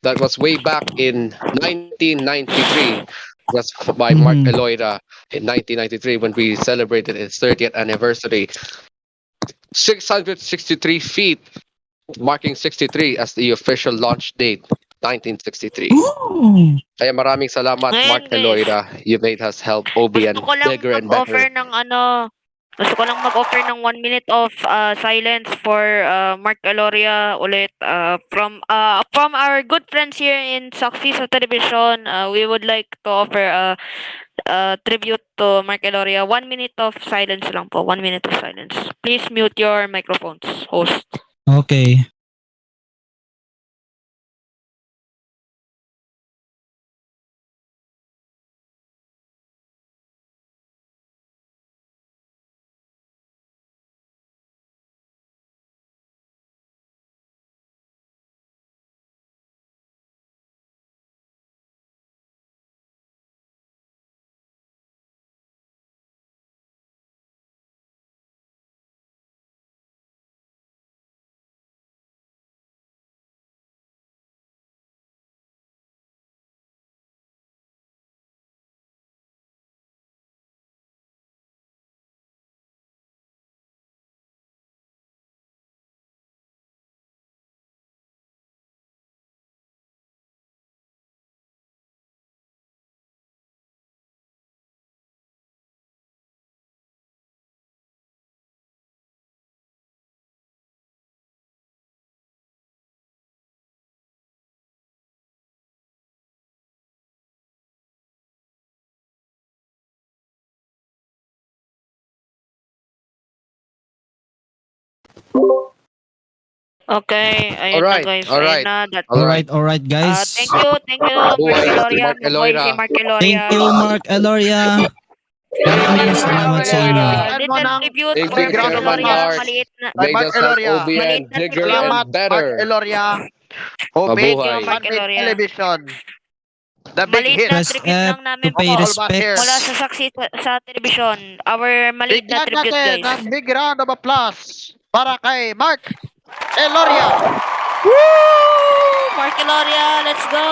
That was way back in 1993. That's by Mark Eloira in 1993 when we celebrated its 30th anniversary. 663 feet, marking 63 as the official launch date, 1963. Ooh. Kaya maraming salamat, Ngayon, Mark guys. Eloira. You made us help OBN Gusto ko lang bigger and mag-offer better. ng mag-offer ng 1 minute of silence for Mark Eloria ulit from our good friends here in Saksi sa Television. We would like to offer a tribute to Mark Eloria. 1 minute of silence lang po. 1 minute of silence. Please mute your microphones, host. Okay. Okay, ayun na Alright, guys. alright. Ayun na. That's Alright, guys. Thank you, Mark Mabuhay si Eloria. Mark Mabuhay Eloira. si Mark Eloria. Thank you, Mark Eloria. Maraming salamat sa inyo. Little tribute Thank for you, Mark Chairman Eloria. Mark. Maliit na. Made Mark us help Eloria. OBN Maliit na bigger tribute. and Salamat, better. Mark Eloria. Obey Mabuhay. Mark Sunbit Eloria. Television. The big Maliit hit. na Press tribute F lang namin to pay po. respects. Mula sa Saksi sa Television. Our maliit na Bigyan tribute, natin guys. ng big round of applause para kay Mark Eloria. Mark Eloria, let's go!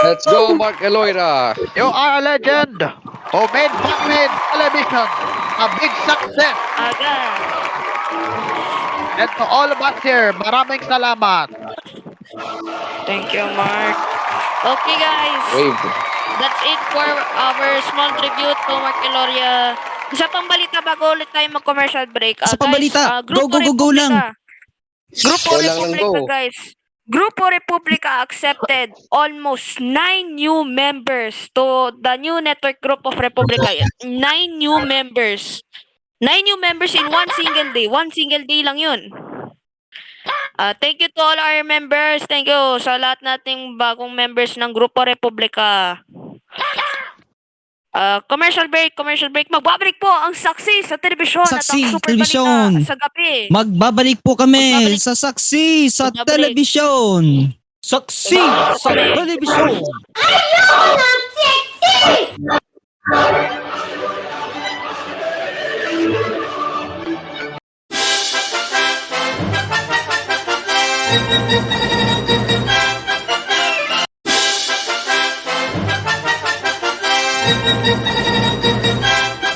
Let's go, Mark Eloira. You are a legend who made Batman Television a big success. Aga. And to all of us here, maraming salamat. Thank you, Mark. Okay, guys. Wave. That's it for our small tribute to Mark Eloria. Isa pang balita bago ulit tayo mag-commercial break. Isa pang balita. Go, Grupo go, go, go lang. Republika. Grupo Go lang ng Republika, go. guys. Grupo Republika accepted almost 9 new members to the new network group of Republika. 9 new members. 9 new members in one single day. One single day lang yun. Thank you to all our members. Thank you sa lahat nating bagong members ng Grupo Republika. Commercial break. Magbabalik po ang Saksi sa Telebisyon at ang Saksi, Super Telebisyon. Balita sa gabi. Magbabalik po kami Magbabalik. sa Saksi sa Magbabalik. Telebisyon. Saksi sa Telebisyon.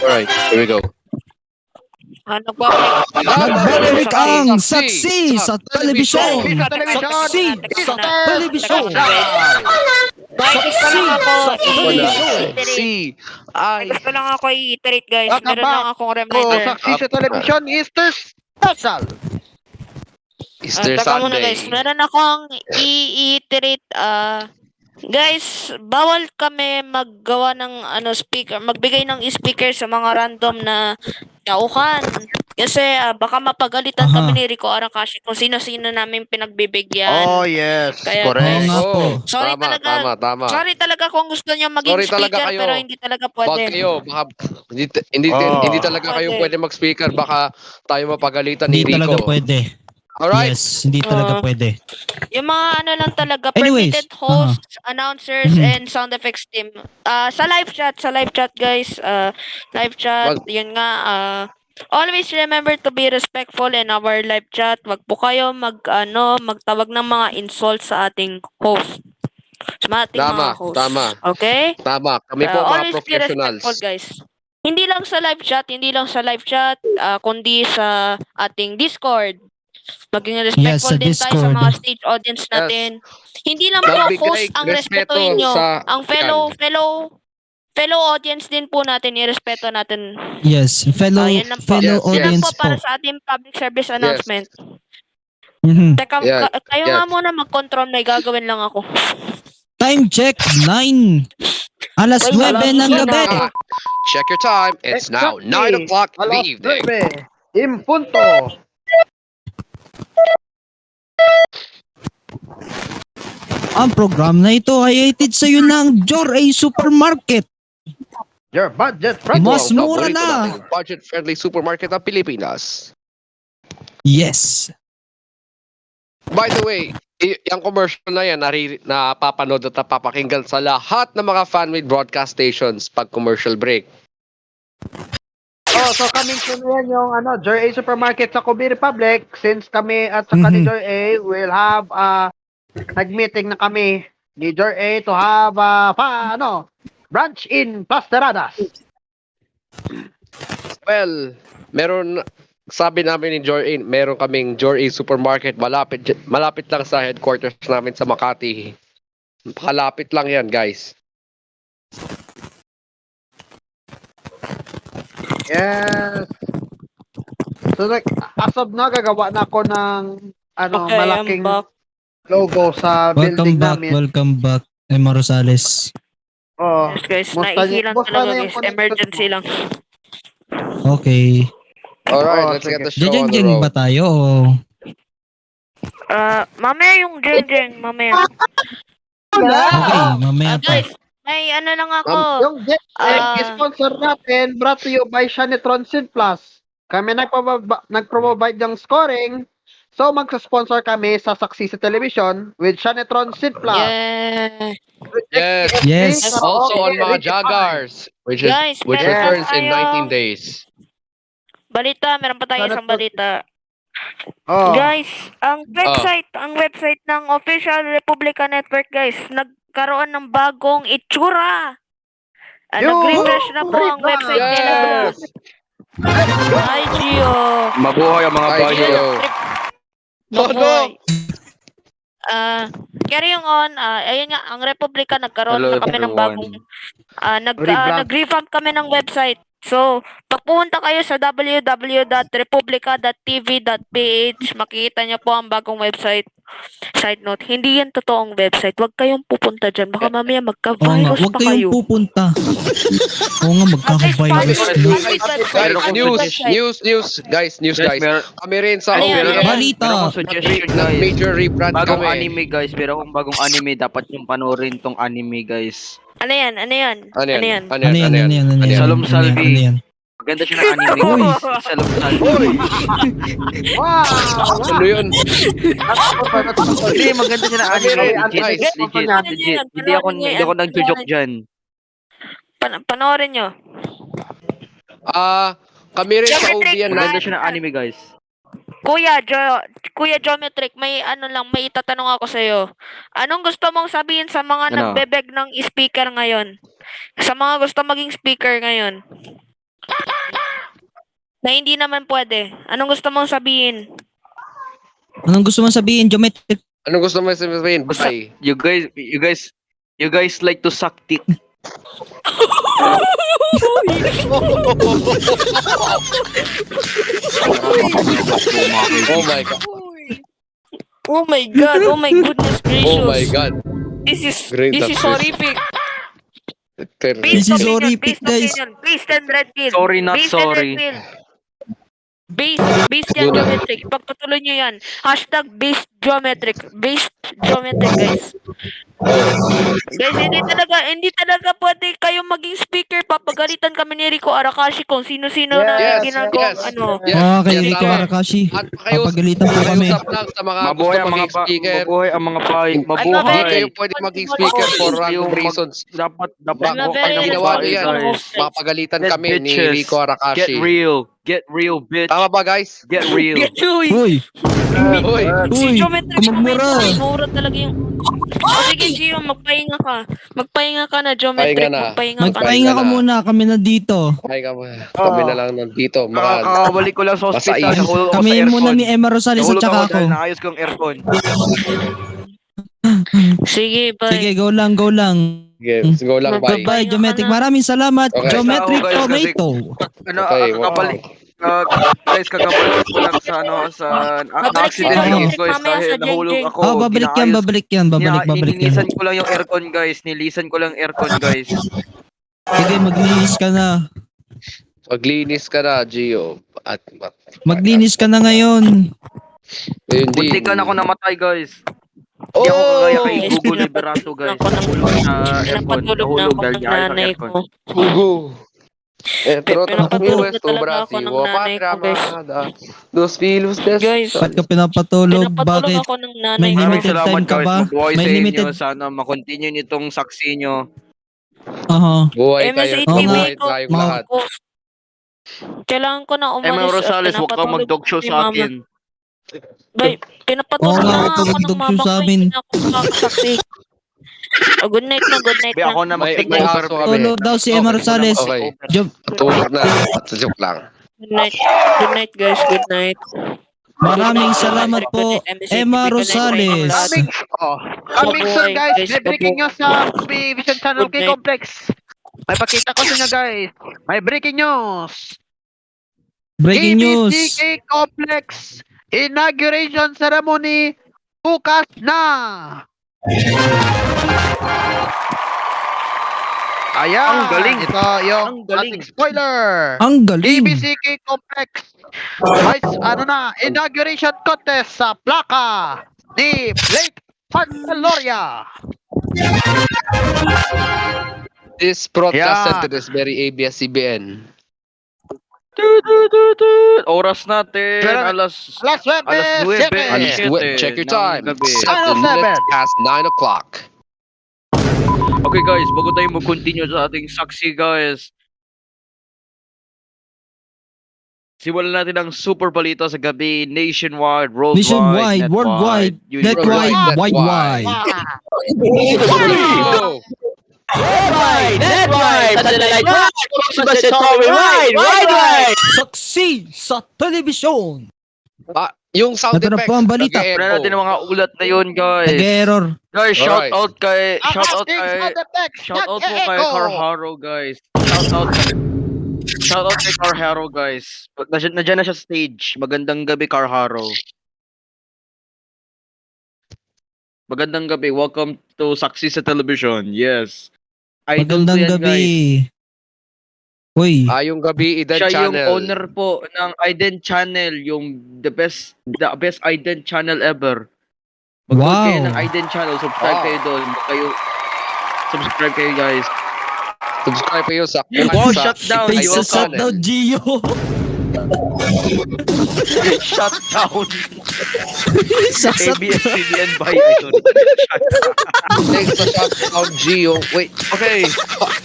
Alright, here we go. Nagbabalik. Magbabalik ang Saksi Saksi sa Telebisyon. Saksi sa Telebisyon. Saksi sa Telebisyon. Guys, gusto lang ako Wala. i-iterate. Si. Ay. Gusto lang ako i-iterate, guys. Welcome Meron lang back akong to reminder. Saksi sa Television Easter Special. Easter Taka muna, Sunday. guys. Meron akong i-iterate Guys, bawal kami maggawa ng speaker, magbigay ng speaker sa mga random na tauhan. Kasi baka mapagalitan Aha. kami ni Rico Arakashi kung sino-sino namin pinagbibigyan. Oh, yes. Kaya, Oo Correct. nga po. Sorry Tama, talaga. tama. Sorry talaga kung gusto niyo maging Sorry talaga speaker kayo. pero hindi talaga Wag pwede. kayo, baka hindi Oh. hindi talaga kayo Pwede. pwede mag-speaker, baka tayo mapagalitan ni Hindi talaga Rico. pwede. Alright? Yes, hindi talaga pwede. Yung mga lang talaga, Anyways, permitted hosts, announcers, and sound effects team. Sa live chat guys, live chat, yun nga, always remember to be respectful in our live chat. Wag po kayo magtawag ng mga insults sa ating host. Sa ating mga host. Tama. Okay? Tama. Kami po mga Always be professionals. respectful, guys. Hindi lang sa live chat, kundi sa ating Discord. Maging respectful sa din tayo sa Discord. mga stage audience natin. Hindi lang po Magbigay host ang respeto respetuhin nyo. sa- Ang fellow audience din po natin, irespeto natin. Yes, fellow Yan lang po. fellow Yes, Yan lang audience po para po. sa ating public service announcement. Mhm. Teka, Yes, kayo yes. nga muna mag-control, may gagawin lang ako. Time check 9. Alas 9 ng gabi. Ah, check your time. It's now 9 o'clock in the evening. 9:09. Impunto. Ang program na ito ay hatid sa iyo ng Joray Supermarket. Your budget friendly. Mas mura Paborito na. nating budget-friendly supermarket ng Pilipinas. Yes. By the way, yung commercial na yan, napapanood at napapakinggan sa lahat ng mga fan-made broadcast stations pag commercial break. Oh, so coming soon yan yung Joy A Supermarket sa Kobe Republic. Since kami at saka ni Joy A will have nag-meeting na kami ni Joy A to have branch in Plasteradas. Well, sabi namin ni Jorin, meron kaming Jory Supermarket malapit lang sa headquarters namin sa Makati. Malapit lang yan, guys. Yes. So like, as of now, gagawa na ako ng Okay, malaking I'm back. logo sa building namin. Welcome back, Emma Rosales. Oh, Yes, guys, Musta naihilan musta talaga na yung guys. connection Emergency mo? lang. Okay. Alright, Oo, let's get sige. the show on the Jeng-jeng road. ba tayo o? Mamaya yung jeng-jeng, mamaya. Okay, mamaya pa. Guys, may lang ako. Yung Jet sponsor natin brought to you by Shanetron Sid Plus. Kami nag-provide ng scoring. So magsa-sponsor kami sa Saksi sa Television with Shanetron Sid Plus. Yeah. Yes. Yes. Also on mga Jaguars, which Guys, meron returns in tayo. 19 days. Balita, meron pa tayo isang balita. Oh. Guys, ang website ng Official Republica Network, guys, nagkaroon ng bagong itsura. Nag-refresh na po ang website nila. Yes. Hi, Gio. Mabuhay ang mga Hi, bayo. Gio. Oh, no. Carrying on, ayun nga, ang Republika nagkaroon Hello, na kami ng everyone. bagong Rebrand. nag-revamp kami ng website. So, pag pumunta kayo sa www.republica.tv.ph, makikita niyo po ang bagong website. Side note, hindi yan totoong website. Huwag kayong pupunta dyan. Baka mamaya Oo nga, magka-virus huwag pa kayong kayo. pupunta. Oo nga, magkaka-virus na. News, guys. Meron Kami rin sa Ano yan? OPM. Balita. akong suggestion, guys. Major rebrand Bagong kami. anime, guys. Meron akong bagong anime. Dapat yung panoorin tong anime, guys. Ano yan? Ano yan? Ano yan? Salom Salvi. Ano yan? Maganda siya ng anime. Uy. Sa loob Salvi. Wow! Ano yun? Hindi, maganda siya ng anime. Guys, Legit. Hindi ako nagjo-joke dyan. Panoorin nyo. Kami rin sa OBN Maganda siya ng anime, guys. Kuya Geometric, may may itatanong ako sa iyo. Anong gusto mong sabihin sa mga Ano? nagbebeg ng speaker ngayon? Sa mga gusto maging speaker ngayon? Na hindi naman pwede. Anong gusto mong sabihin? Anong gusto mo sabihin, Geometric? Anong gusto mo sabihin? Bye. You guys like to suck dick. Oh my God. Oh my God. Oh my goodness gracious. Oh my God. Great This is that horrific. This is Based opinion, horrific, based guys. opinion, based and red pill. Sorry, not Based and red sorry. pill. Based yan, Yun na. geometric. Ipagpatuloy nyo yan. Hashtag based geometric. Based geometric, guys. Guys, hindi talaga pwede kayo maging speaker. Papagalitan kami ni Rico Arakashi kung sino-sino na Yes, ginagawa, yes. ano. Kay yes, Rico tama. Arakashi. At pakiusap, Papagalitan po kami. pakiusap lang sa mga Mabuhay gusto ang mga maging speaker. mabuhay ang mga pahay. Hindi Mabuhay. kayo pwede maging speaker for random reasons. Dapat I'm a mo very kayo ginawa babae, niyo yan. guys. Mapagalitan Get kami ni bitches. Rico Arakashi. Get real, bitch. Tama ba, guys? Get real. Uy! Uy, Uy, Si uy, geometric kumagmura. mura talaga yung... Sige, Gio, magpahinga ka. Magpahinga ka na, geometric. Pahinga na. Magpahinga ka. Magpahinga ka muna, kami na dito. ay kami na lang nandito. Mga Kakabalik ko lang sa hospital. Masainis. Nahulog ako Kami sa aircon. muna ni Emma Rosales at Nahulog saka ako ako. dahil naayos ko yung aircon. Sige, bye. Sige, go lang, go lang. games. Go lang, bye. Goodbye, Geometric. Maraming salamat, Okay. Geometric Guys, kasi- Tomato. Ano, Okay, kakabalik. Guys, kakabalik ko lang sa Babalik si accident George ako guys mamaya dahil sa nahulog Genjek. ako. Babalik yan, Ginaayos- babalik yan, babalik yan. Nilinisan ko lang yung aircon guys. Nilisan ko lang yung aircon guys. Sige, maglinis ka na. Maglinis ka na, Gio. At Maglinis ka na ngayon. Hindi. Bunti ka na ako namatay guys. Hindi ako kagaya kay Guys, Google Liberato guys. Ako ng- Nahulog sa aircon. Pinapatulog na Nahulog ako dahil ng gaya ng nanay aircon. ko. Gugu. Pero Pinapatulog na tu talaga Brasil, ako ng wa nanay ko, guys. patramada. Dos filhos des. Guys, Ba't ka pinapatulog? pinapatulog Bakit? ako ng nanay May ko. Maraming limited salamat time ka guys. ba? Mabuhay May sa inyo. limited- Sana makontinue nitong saksi nyo. Aha. Buhay MSA kayo. TV Buhay ko. tayong Mga- lahat. Kailangan ko na umalis. Emma at Rosales, huwag kang pinapatulog mag-dog show si sa mama. akin. Bay, pinapatulog Oo nga, na huwag ka ako ng mag-dog mama show ko. sa amin. Hindi na ako makakasaksi. Oh, good night na, good night Be, ako na. na mag-take May over. aso kami. Tulog daw si Emma Rosales. Okay. Job, Tulog na. Joke lang. Good night. Good night, guys. Good night. maraming salamat po, Good night, MSA Emma TV. Good night sa inyong Rosales. lahat. Coming soon Mabuhay, guys, guys. may breaking news sa Vision Channel Good K night. Complex. May pakita ko sa inyo guys. May breaking news. Breaking news. KBCK Complex inauguration ceremony bukas na. Ayan, Ang galing. ito yung Ang galing. ating spoiler. Ang galing. KBCK Complex inauguration contest sa plaka ni Blake Pantaloria. This broadcast Yeah. center is very ABS-CBN. Oras natin, Pero- alas Alas 9, Alas 9, 7. Check your ng time. gabi. 7 minutes past 9 o'clock. Okay guys, bago tayo mag-continue sa ating saksi guys. Simulan natin ang super balita sa gabi nationwide, worldwide, Nationwide, worldwide, netwide, Worldwide, wide. Go! Saksi sa telebisyon. Yung sound Ito na effects. po ang balita. nag-e-echo. Wala natin ang mga ulat na yun guys. Nag-error. Guys, shout Alright. out kay Ang shout out ating kay sound effects, shout out po kay nag-e-echo. Carharo guys. Shout out kay Carharo guys. Nandiyan na siya sa stage. Magandang gabi Carharo. Magandang gabi. Welcome to Saksi sa Television. Yes. Idol ko Magandang yan, gabi. guys. Uy, Yung gabi, Idan Siya Channel. yung owner po ng Ident Channel, yung the best Ident Channel ever. Mag-load kayo Wow. ng Ident Channel, subscribe Wow. kayo doon. Subscribe kayo guys. Subscribe kayo sa... Wow, sa- shut down. face Ayun, sa channel. daw, Gio. Shut down. Sasat. ABS-CBN by Idol. Thanks sa shoutout, Gio. Wait. Okay,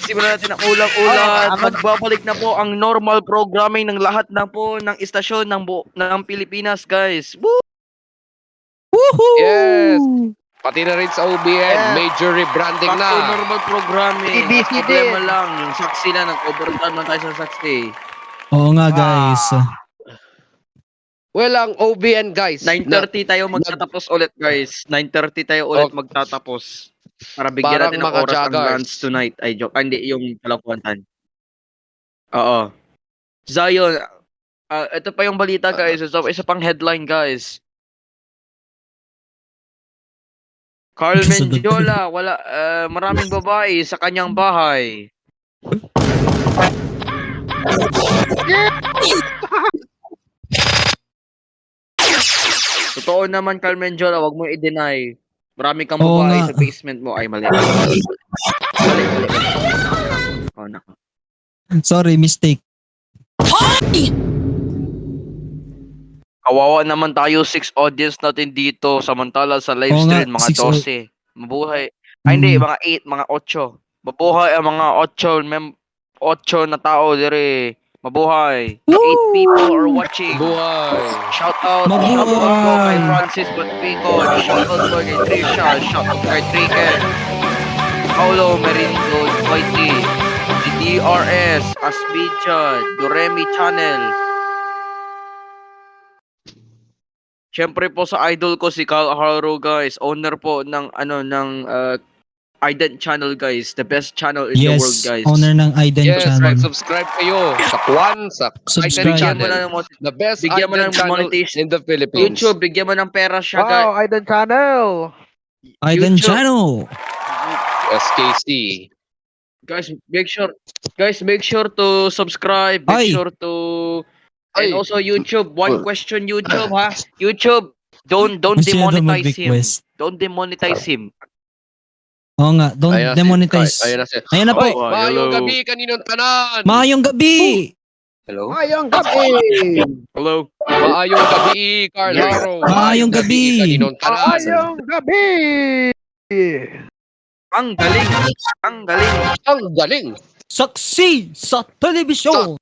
simulan natin ang ulang-ulan. Magbabalik na po ang normal programming ng lahat na po ng istasyon ng Pilipinas, guys. Woo! Woohoo! Yes. Pati na rin sa OBN. Yeah. Major rebranding Back to na. normal programming. ABC Ang problema din. lang, yung saksi na, nag-overtime na tayo sa saksi. Oo nga, guys. Well, ang OBN, guys. 9:30 tayo magtatapos ulit, guys. 9:30 tayo ulit Oh. magtatapos. Para bigyan Parang natin ng mga oras ang joggers. lunch tonight. Ay, joke. Ah, hindi, yung kalakuan. Oo. Zion, ito pa yung balita, guys. Isa pang headline, guys. Carl Kasunod. Mendiola, wala, maraming babae sa kanyang bahay. Totoo naman, Carl Mendiola, wag mo i-deny. Marami kang Oo babae nga. sa basement mo. Ay, mali. Mali. Oh, nako. Sorry, mistake. Kawawa naman tayo, 6 audience natin dito. Samantala sa live Oo nga, stream, mga 6 12. Mabuhay. Ay, hindi, Mm. mga 8, mga 8. Mabuhay ang mga 8 na tao dire. Mabuhay. 8 people are watching. Buhay! Shout out kay Mabuhay. Francis Batpicon. Shout out po kay Trisha. Shout out kay Triken. Paulo Merindo, Whitey. Si DRS, Asbicha, Doremi Channel. Siyempre po sa idol ko si Carl Haro, guys. Owner po ng Ident Channel, guys. The best channel in the world, Yes, guys. owner ng Aiden Yes, channel. right. Subscribe kayo sa Kwan, sa Subscribe. Ident Bigyan mo Channel. na ng The best bigyan mo Ident ng channel monetization. in the Philippines. YouTube, bigyan mo ng pera siya, guys. Wow, Idol Channel. Aiden YouTube. channel. SKC. Guys, make sure to subscribe. Make Ay. sure to and Ay. also YouTube. One question, YouTube, ha? YouTube, don't Masyado demonetize him. mag-request. Don't demonetize him. Oo nga, don't Ayan na si demonetize. Kai. Ayan na si... Ayan na po. Oy, Oh, maayong hello. gabi kaninong tanan. Maayong gabi. Hello? Mayang gabi. Hello. Maayong gabi, Carl Haro. Maayong gabi. kaninong tanan. Mayang gabi. Ang galing. Ang galing. Ang galing. Saksi sa telebisyon.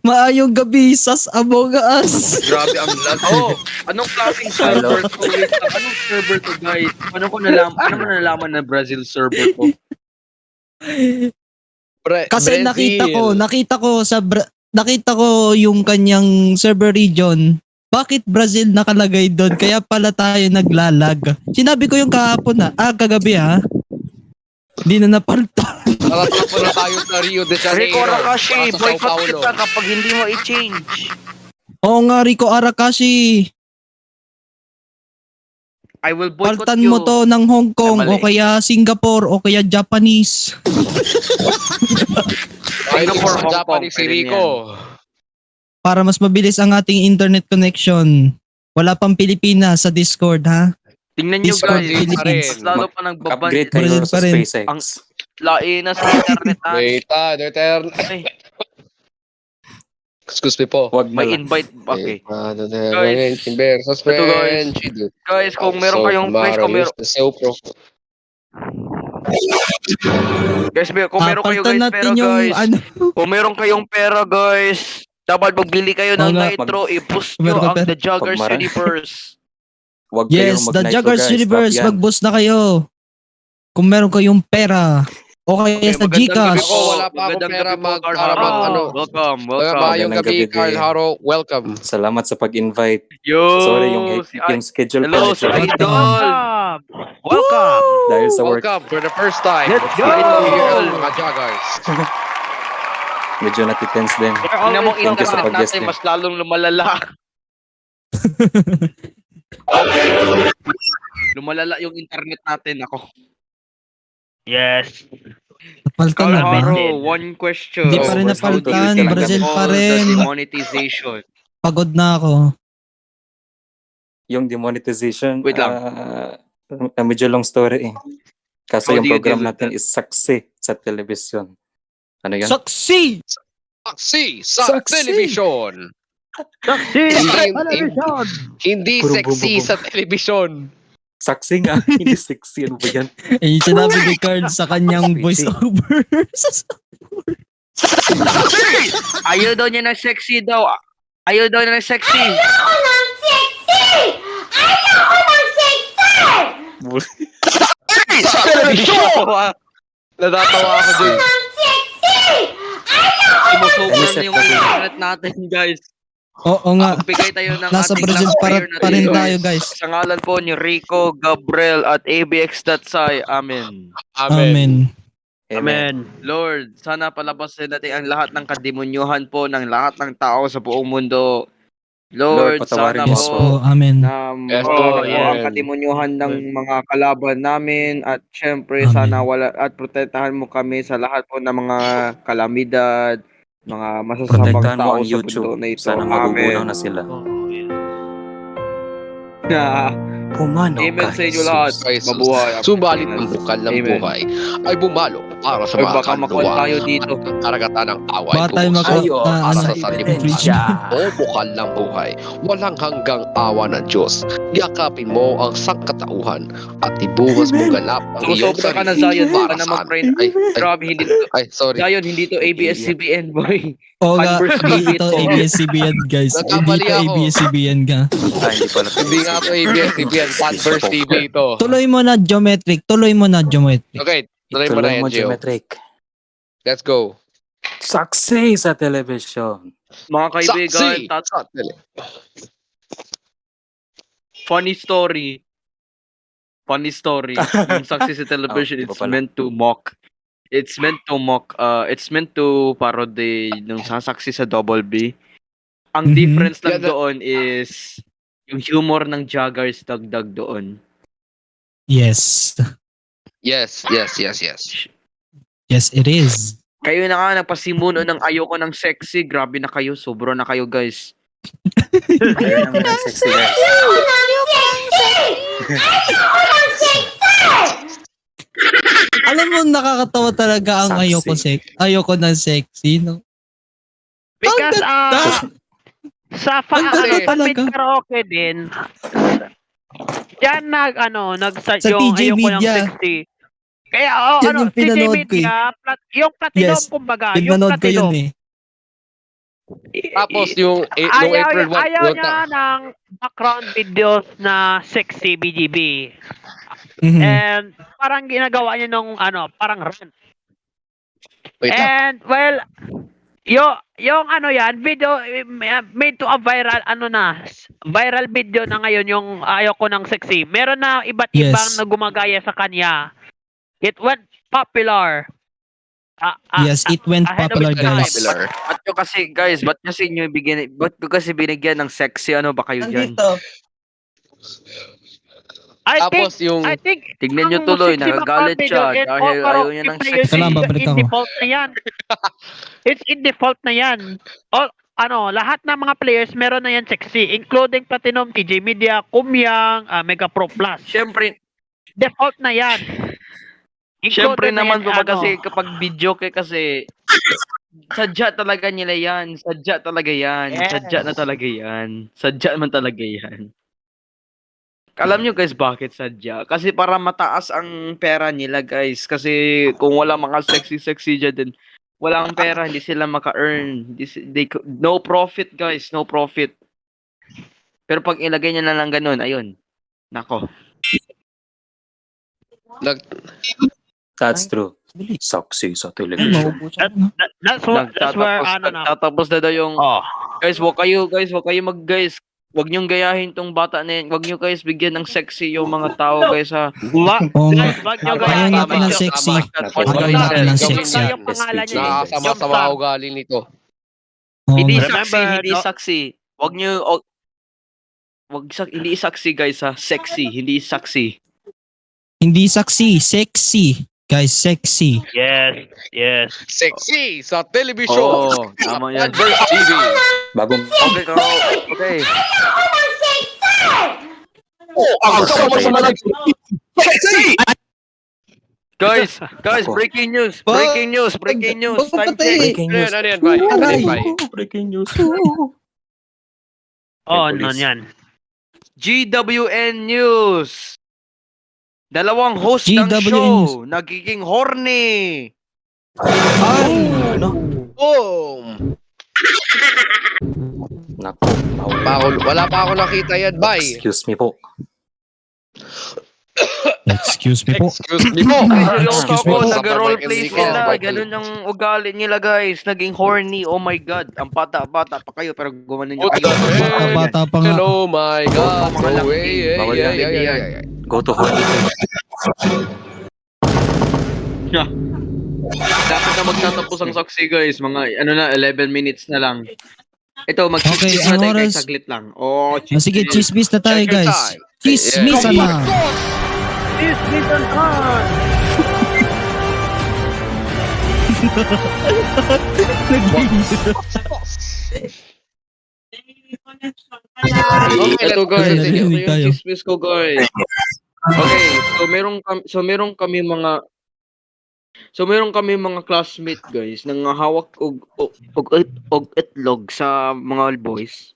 Maayong gabi, sas Among Us. Grabe ang lag. Oh, anong klaseng server to? Wait lang, anong server to, guys? Paano ko nalaman na Brazil server to? Kasi Brazil. nakita ko yung kanyang server region. Bakit Brazil nakalagay doon? Kaya pala tayo naglalag. Sinabi ko yung kahapon kagabi Hindi na napalta. Nakatapo na tayo sa Rio de Janeiro. Rico Arakashi, Para sa Sao boycott Paulo. kita kapag hindi mo i-change. Oo nga, Rico Arakashi. I will boycott Paltan you. mo to ng Hong Kong Ay, mali. o kaya Singapore o kaya Japanese. Ay, Singapore, sa Hong Japanese Kong, si pwede Rico. Para mas mabilis ang ating internet connection. Wala pang Pilipinas sa Discord, ha? Tingnan nyo, Discord guys. Philippines. Mas lalo pa nagbaban. Upgrade Brazil kayo pa sa rin. SpaceX. Ang- Lain na sa internet. Wait, Duterte. Ay, Excuse me po. Wag na may lang. invite. Okay. Guys. Versus Ito, guys. French. Guys, kung meron kayong kung meron kayo Paltan guys natin pera, yung guys. ano. Kung meron kayong pera, guys, dapat magbili kayo ng Oo nga, Nitro, i-boost meron nyo ka ang pera. The Joggers Pag mara- Universe. Wag Yes, kayong the mag-nitro, Joggers guys. Universe, Stop yan. mag-boost na kayo. Kung meron kayong pera. O kaya Okay, sa magandang gabi Gcash. po. Wala pa akong Magandang pera gabi po, Carl para Haro. ano. Welcome. Maayong Magandang gabi, gabi Carl din. Haro. Welcome. Salamat sa pag-invite. Yo! Sorry, yung si schedule Hello, ko. si medyo- Idol! Welcome. Dahil sa work, Welcome for the first time. Let's go! Mga joggers. medyo natitense din. Tingnan mo Thank you sa internet pag-guest natin, din. mas lalong lumalala. Lumalala yung internet natin, ako. Yes. Napaltan na ba? Haro, one question. Hindi pa rin How do you napaltan. tell Brazil them pa All the rin. demonetization. Pagod na ako. Yung demonetization, Wait lang. Medyo long story eh. Kasi How yung do you program deal with natin is saksi sa television. Ano yan? Saksi! Saksi sa Saksi. television. Saksi Hindi- television. Hindi Puro sexy bubog. sa television. Saksi nga, hindi sexy. Ano ba yan? Eh, sinabi ni Card sa kanyang Sweetie. voiceover. Ayaw daw niya ng sexy daw. Ayaw daw niya ng sexy. Sa television! Natatawa ako dun. Sumusobra na yung Anisep na internet natin, guys. Oo nga. Magbigay tayo ng Nasa ating Brazil last pa prayer na rin dito. tayo, guys. Sa ngalan po ni Rico, Gabriel, at ABX.Sai. Amen. Amen. Amen. Lord, sana palabasin natin ang lahat ng kademonyuhan po ng lahat ng tao sa buong mundo. Lord, patawarin sana mo Yes po po, amen. na Yes, mawala Lord. po ang Amen. katimonyohan ng mga kalaban namin at syempre Amen. sana wala at protektahan mo kami sa lahat po ng mga kalamidad, mga masasamang Protektahan mo tao ang sa mundo YouTube. na ito. Sana magugunaw Amen. na sila. Amen Pumanaw sa ka, inyo lahat. Jesus. Mabuhay ang Subalit Pilipinas. ang bukal ng Amen. buhay ay bumalo para sa Oy, mga baka makuha kaluluwa tayo dito. at karagatan ng away Baka tayo tungkol Ayo, para ano, sa ebidensya. sanlibutan. O bukal ng buhay, walang hanggang awa ng Diyos. Yakapin mo ang sangkatauhan at ibuhos mo ganap ang iyong Sumusobra ka na, sarili Zion. para Baka na saan. mag-print. Ay, Grabe, hindi to. sorry. Zion, hindi to ABS-CBN, boy. Oo nga, Converse hindi dito. to ABS-CBN guys. Hindi Nagkamali to ako. ABS-CBN ka. Hindi pala. Hindi nga po ABS-CBN, Fanverse TV ito. Tuloy mo na geometric. Tuloy mo na geometric. Okay, tuloy mo na yan, Gio. Geometric. Let's go. Saksi sa television. Mga kaibigan, Saksi! funny story. Funny story. Yung Success sa television, Oh, iba it's pala. meant to mock. It's meant to parody nung sasaksi sa Double B. Ang Mhm. difference lang Yeah, doon is yung humor ng Jaggers dagdag doon. Yes. Yes. Yes, it is. Kayo na nga nagpasimuno ng ayoko ng sexy. Grabe na kayo. Sobra na kayo, guys. Ayaw naman ang sexy guys. Alam mo, nakakatawa talaga ang Sexy. ayoko ng sexy, no? Because sa Ang ganda talaga. karaoke din, yan nag-start Sa yung TJ ayoko ng Media. 60. Kaya Yan yung TJ pinanood ko Media, yung platinum Yes. kumbaga, yung Pinanood ko yun platinum. Tapos yung April 1, Ayaw niya ng background videos na sexy BGB. Mhm. And parang ginagawa niya nung parang rant. Wait lang. And well, yung yan, video made to a viral viral video na ngayon yung ayoko ng sexy. Meron na iba't Yes. ibang na gumagaya sa kanya. It went popular. Yes, it went ahead of popular, its time. guys. Popular. Ba't ko kasi binigyan ng sexy, ano ba kayo dyan? Tapos yung I think Tignan nyo ang tuloy, sexy nagagalit background siya video, dahil pero ayaw niya ng if sexy. Salamat, babalik in ako. default na yan. It's in default na yan. Lahat ng mga players meron na yan sexy, including Platinum, TJ Media, Kumyang, Mega Pro Plus. Siyempre, Default na yan. Siyempre Included na naman yan, po ba kasi kapag video kasi sadya talaga nila yan. Sadya talaga yan. Yes. Sadya na talaga yan. Sadya man talaga yan. Alam nyo guys bakit sadya? Kasi para mataas ang pera nila guys. Kasi kung wala mga sexy dyan din, walang pera, hindi sila maka-earn. No profit guys, no profit. Pero pag ilagay niya na lang ganun, ayun. Nako. That's true. Saksi sa television. That's where Nagtatapos na daw yung guys, wag kayo wag niyong gayahin tong bata na yan. Wag niyo guys bigyan ng sexy yung mga tao guys ha. Oo nga. Wag nyo Ayaw gayahin. natin ng sexy. Ayaw natin ng sexy. Yung pangalan niya. nakakasama-sama ugali nito. Oo Hindi nga. saksi, Remember, hindi no? saksi. Hindi saksi guys ha. Sexy, hindi saksi. Hindi saksi, sexy. Guys, sexy. Yes. Sexy sa television. Oo, tama yan. Fanverse TV. Bagong Okay. Guys, Ako. breaking news. Time check. breaking news. Ano yan, Bay? Ano yan, Bay? Breaking news. Ano yan? GWN News. Dalawang host ng GWN show nagiging horny. Boom! Naku. Wala pa ako nakita yan, Bay. Excuse me po. Excuse me po. Excuse me po. Seryoso Excuse me ako, po. nag-roleplay Hindi ko. sila. Ganun ang ugali nila, guys. Naging horny. Oh my God. Ang bata-bata pa kayo, pero gumanon niyo kayo. Bata pa nga. Hello, my God. Mga Oh, hey, Bawal hey, yan. hey, hey, hey. Go to horny. Dapat na magtatapos ang saksi, guys. Mga 11 minutes na lang. Ito, Okay, mag-chismis ang natin guys, oras- saglit lang. Oh, Sige, chismis na tayo, Check your guys. time. Chismis Yeah. na. Ito guys, Ayun, ito narinig yung tayo. chismis ko guys. Okay, so meron kami mga classmate guys nang hawak og itlog sa mga boys.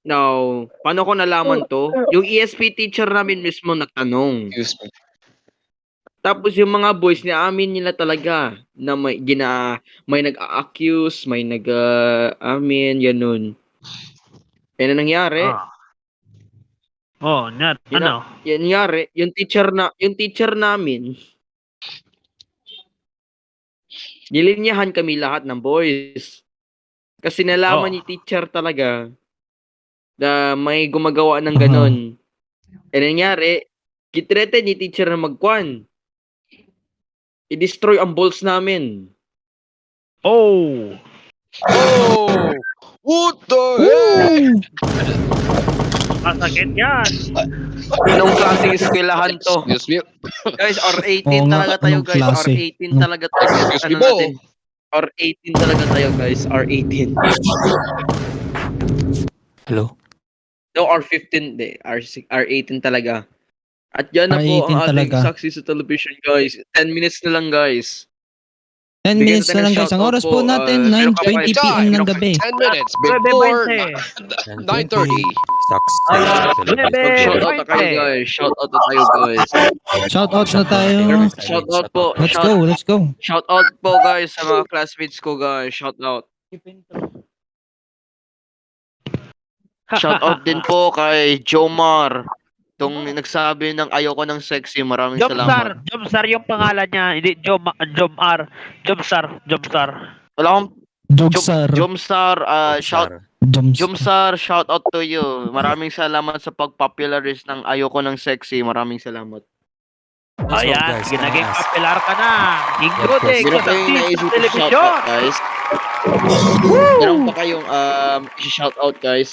Now, paano ko nalaman to? Yung ESP teacher namin mismo nagtanong. Excuse me. Tapos yung mga boys ni amin nila talaga na may nag-accuse, may nag-amin, ganun. Yan ang nangyari. Oh, net. Yun Ano? Yan nangyari, yung teacher namin, nilinyahan kami lahat ng boys. Kasi nalaman ni teacher talaga na may gumagawa ng ganon. And nangyari, kitrete ni teacher na magkwan. I-destroy ang balls namin. Oh! Oh! What the heck? Masakit yan! Anong klaseng eskwelahan to? Excuse me. Guys, R18 Oo nga, talaga tayo anong guys. klase? R18 talaga tayo. Excuse me Ano po. natin? R18 talaga tayo guys. R18. Hello? No, R15 de. R18 talaga. At yan na po R18 ang ating talaga. saksi sa television guys. 10 minutes na lang guys. 10 Bigyan minutes natin na ng lang, guys. Ang shoutout oras po, po natin, meron ka 9:20 pa- PM ng gabi. 10 minutes Bebe before 20! 9:30. Sucks. Bebe! Shoutout na kayo guys. Shoutout na tayo guys. Shout out na tayo. Shoutout po. Let's go. Shoutout po guys sa mga classmates ko guys. Shoutout. Shoutout din po kay Jomar. Itong nagsabi ng ayoko ng sexy. Maraming salamat. Jomsar yung pangalan niya. Hindi Jomar. Jomsar. Wala akong Jogsar. Jomsar. Jomsar, shout out to you. Maraming salamat sa pag-popularize ng ayoko ng sexy. Maraming salamat. Ayan, sige, naging popular ka na. Including Meron sa kayong naisip sa shout television. out guys. Meron pa kayong shout out guys.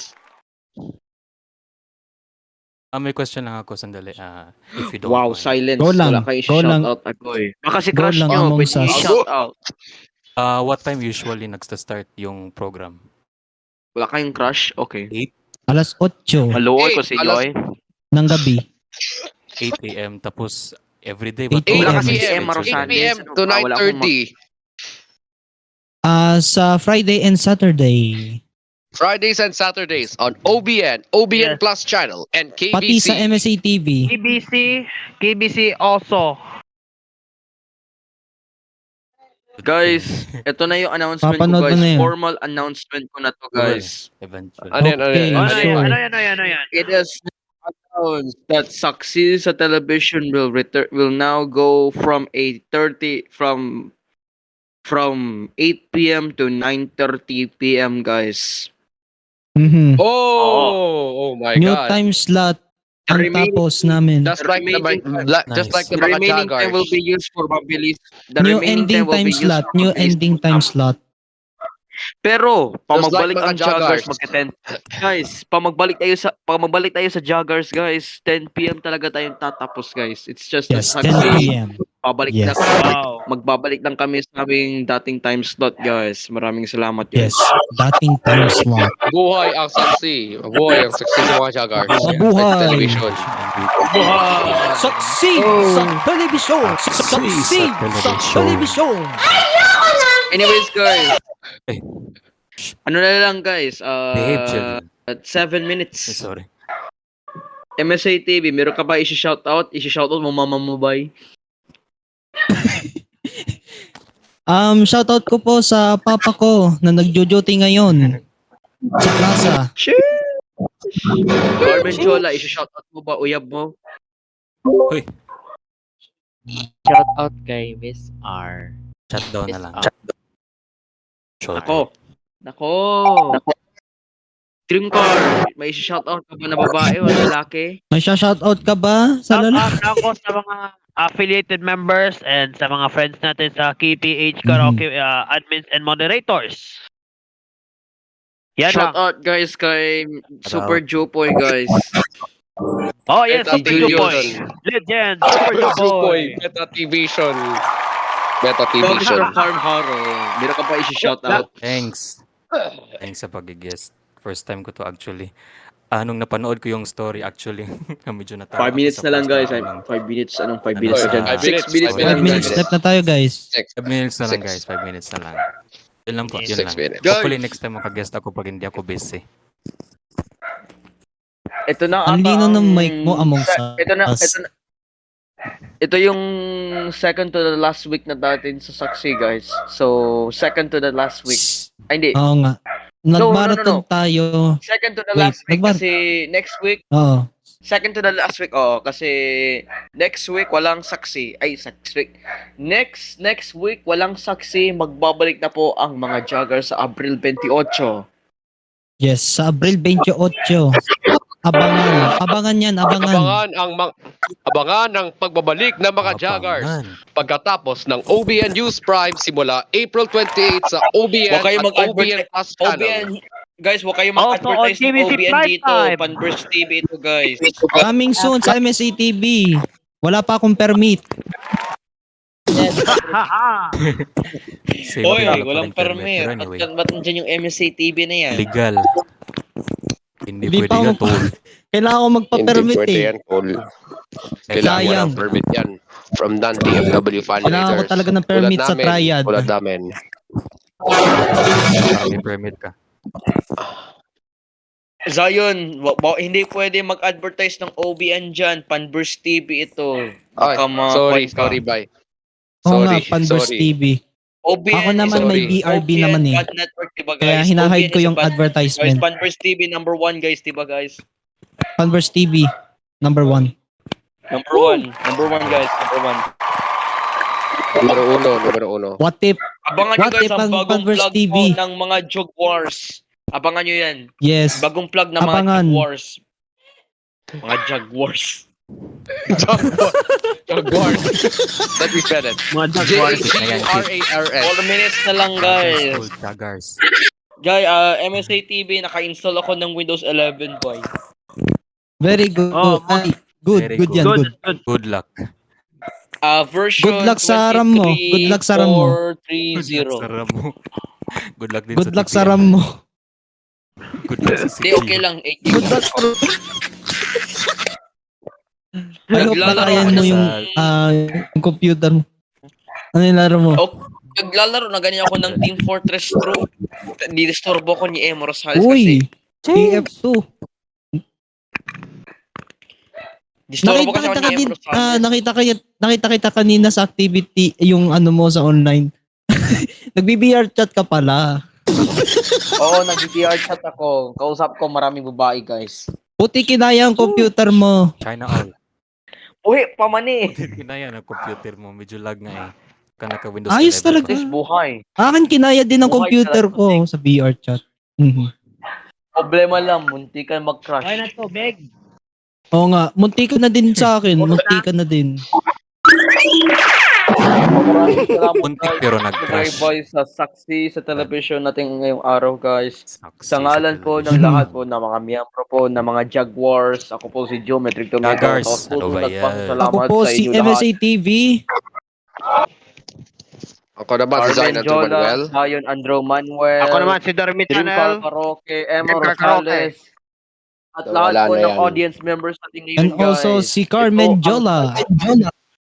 May question lang ako sandali. If you don't Wow, mind. silence. Go lang, Wala kayong go shout lang. out ako eh. Baka si Go crush lang, nyo, Among pwede Us. i-shout out. What time usually nagsta-start yung program? Wala kayong crush? Okay. Alas 8 Maluoy ko Eight, si alas- Joy. ng gabi. 8 a.m. Tapos everyday. 8 Wala AM. kasi PM, M. Rosales. 8 PM to Wala akong 9:30. Sa Friday and Saturday. Fridays and Saturdays on OBN, OBN Yes. Plus channel, and Pati sa KBC. MSA TV. KBC also. Guys, ito na yung announcement Papanood ko mo guys. na yun. Formal announcement ko na to guys. Eventually. Ano yan, ano yan, Okay, ano Ano yan? yan? sure. Ano yan? It is announced that Saksi sa television will now go from 8 p.m. to 9:30 p.m. guys. Mhm. Oh my New God. time slot ang Remaining- tapos namin. Just like the just like the The mga remaining time will joggers. be used for mabilis. The New remaining ending will time be used slot. for New mabilis ending time program. slot. Pero pa Just like magbalik mga ang joggers joggers. magte-10. Guys, pa magbalik tayo sa joggers guys. 10 p.m. talaga tayong tatapos guys. It's just Yes, that 10 Saksi, PM. pabalik Yes. na kami. Wow. Magbabalik lang kami sa aming dating time slot guys. Maraming salamat guys. Yes, dating time slot. Buhay ang saksi. Buhay ang saksi ng mga joggers. Mabuhay. Sa television. Saksi sa telebisyon! Saksi sa telebisyon! Anyways guys. Eh. Ano na lang guys. Behave, children. At 7 minutes. Sorry. MSA TV, meron ka ba isi-shoutout? Isi-shoutout mo mama mo bay? Shoutout ko po sa papa ko na nagjo-duty ngayon sa plaza. Carmen Chola, isi-shoutout mo ba? Uyab mo? Shout out kay Miss R. Shutdown na lang. Short. Nako. Dream car, may isi-shoutout ka ba na babae o lalaki? May shoutout ka ba sa Shout lalaki? out ako sa mga affiliated members and sa mga friends natin sa KPH Karaoke admins and moderators. Yan lang. Shout out guys kay Super Jupoy guys. Oh, yes, Beta si Julius. Legend, Super Jupoy, Beta TVision. Beta TVision. Mr. Farm Haro. Meron ka pa i-shout out. Thanks. Thanks sa pag-guest. First time ko to actually. Nung napanood ko yung story actually, medyo natawa 5 ako minutes sa na lang part guys. nung- 5 minutes. Anong 5 Ano minutes sa- na dyan? 5 6 minutes, minutes na 5 lang minutes guys. left na tayo, guys. 5 minutes na lang Six. guys, 5 minutes na lang. Yun lang po, yun 6 lang. minutes. Hopefully next time maka-guest ako pag hindi ako busy. Ito na Ang ata lino ng ang- mic mo, Among Us. Ito yung second to the last week na natin sa Saksi guys. So, second to the last week. Ay, hindi. Oo nga. Nag-marathon no. tayo. Second to the Wait, last week nagbar- kasi next week, Oo. second to the last week, kasi next week walang saksi. Ay, week. Next week walang saksi. Magbabalik na po ang mga joggers sa Abril 28. Yes, sa Abril 28. Abangan yan, abangan. Abangan ang pagbabalik ng mga joggers Abangan. pagkatapos ng OBN News Prime simula April 28 sa OBN Huwag kayo at mag-advertise. OBN Plus Channel. OBN, guys, huwag kayo Also, mag-advertise on ng TVC OBN Prime dito. Time. Panburst TV ito, guys. Coming soon sa MSA TV. Wala pa akong permit. Same Oy, din, wala pa walang rin permit. permit. Pero anyway, Ba't nandiyan yung MSA TV na yan? legal. Hindi Hindi pwede pa yun, ako- tol. Kailangan ko Hindi magpa-permit pwede eh. yan, Paul. Kailangan mo Sayang. ng permit yan. From non-DFW Kailangan ko fundraisers. talaga ng permit sa triad. Tulad namin. Para may permit ka. Zion, hindi pwede mag-advertise ng OBN dyan. Panburst TV ito. Ay, Baka sorry, bye. Oo nga, Sorry, Panburst sorry. TV. OBN Ako naman sorry. may BRB naman eh. Bad network, diba, guys? Kaya hinahide OBN ko is a yung bad- advertisement. Guys, Panburst TV number 1, guys, diba, guys? Panburst TV, number 1. Number 1, guys, number 1. Numero uno. What if? Abangan nyo What guys if ang ang bagong Panburst vlog TV? ko ng mga Jog Wars. Abangan nyo yan. Yes. Bagong plug ng mga Abangan. Jog Wars. Mga Jog Wars. Jaguars. Let me spell it. J-A-G-U-R-A-R-S. 4 minutes na lang guys. Old Jaggers. Guys, MSA TV, naka-install ako ng Windows 11 boy. Very good. Ay, good, Very good yan, good. Good luck. Version Good luck sa RAM mo. Good luck sa RAM mo. 23.430. Good luck din Good luck sa TPM. RAM mo. Good luck sa Hindi, CPU. okay lang. 8 Good luck sa I hope Naglalaro nakayan ako mo na yung, yung computer mo. Ano yung laro mo? Naglalaro na ganyan ako ng Team Fortress 2. Didisturbo ko ni Emo Rosales Uy, kasi. TF2. Disturbo kasi Nakita ako ni Emo Rosales. nakita kita kanina sa activity, yung ano mo sa online. Nagbi-VR chat ka pala. Oo, nag-VR chat ako. Kausap ko maraming babae, guys. Buti kinaya ang computer mo. China all. Uy, pamani. Kinaya ng computer mo. Medyo lag nga eh. Ka naka-Windows Ayos 11 talaga. ka. This buhay. Akin kinaya din ang Buhay computer talaga. ko sa VR chat. Mhm. Problema lang, munti ka mag-crash. Oo nga, munti ka na din sa akin. Munti ka na din. Maraming salamat, Muntik guys. pero nag-crash. Bye-bye sa saksi sa television natin ngayong araw, guys. Saksi Sa ngalan po ng lahat po ng mga miyembro po ng mga Jaguars, ako po si Geometric Tomato. Jaguars, Tapos po ano ba yan? Ako nagpasalamat po sa si inyo lahat. MSA TV. Ako naman si Zion Armen Andrew Manuel. Jola, Zion Andrew Manuel. Ako naman si Dormi Dream Channel. Car Karaoke, Emma Dream Car Karaoke. Rosales. At So, lahat wala po na ng yan. audience members natin ngayon, And also guys. si Carmen Ito ang- Jola.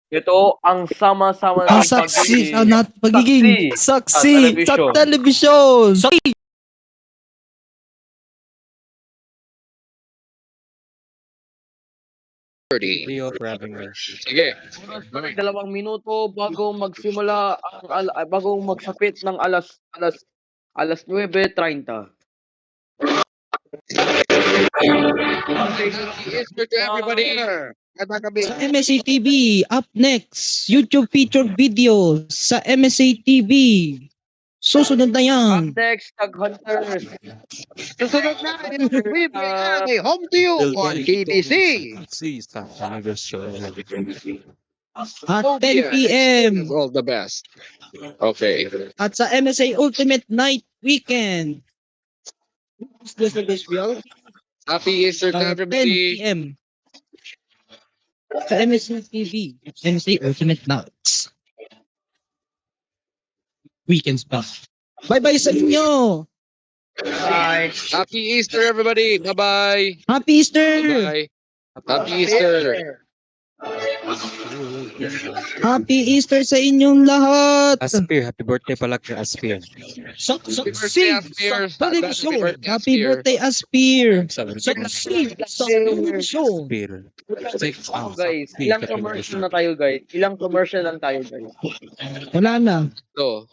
Ito ang sama-sama Ang ng saksi, pagiging- pagiging saksi sa television. Leo for having me. Sige. 2 minuto bago magsimula bago magsapit ng alas 9:30. Easter to everybody here. Sa MSA TV, up next, YouTube featured video sa MSA TV. Susunod na yan. Next, Tag Hunters. Susunod na, we bring a home to you on KBC. At 10 p.m. All the best. Okay. At sa MSA Ultimate Night Weekend. Happy Easter to 10 everybody. p.m. Sa MSC TV. MSC Ultimate Nuts. Weekends pa. Bye-bye sa inyo! Happy Easter, everybody. Bye-bye. Happy Easter! Bye. Happy Easter. Happy Easter sa inyong lahat! Aspir, happy birthday pala kay Aspir. Happy birthday, Aspir. Happy birthday, Happy Aspir. birthday, Aspir! Sabi Succeed! Aspir. Guys, ilang commercial na tayo guys? Ilang commercial lang tayo guys? Wala na. No.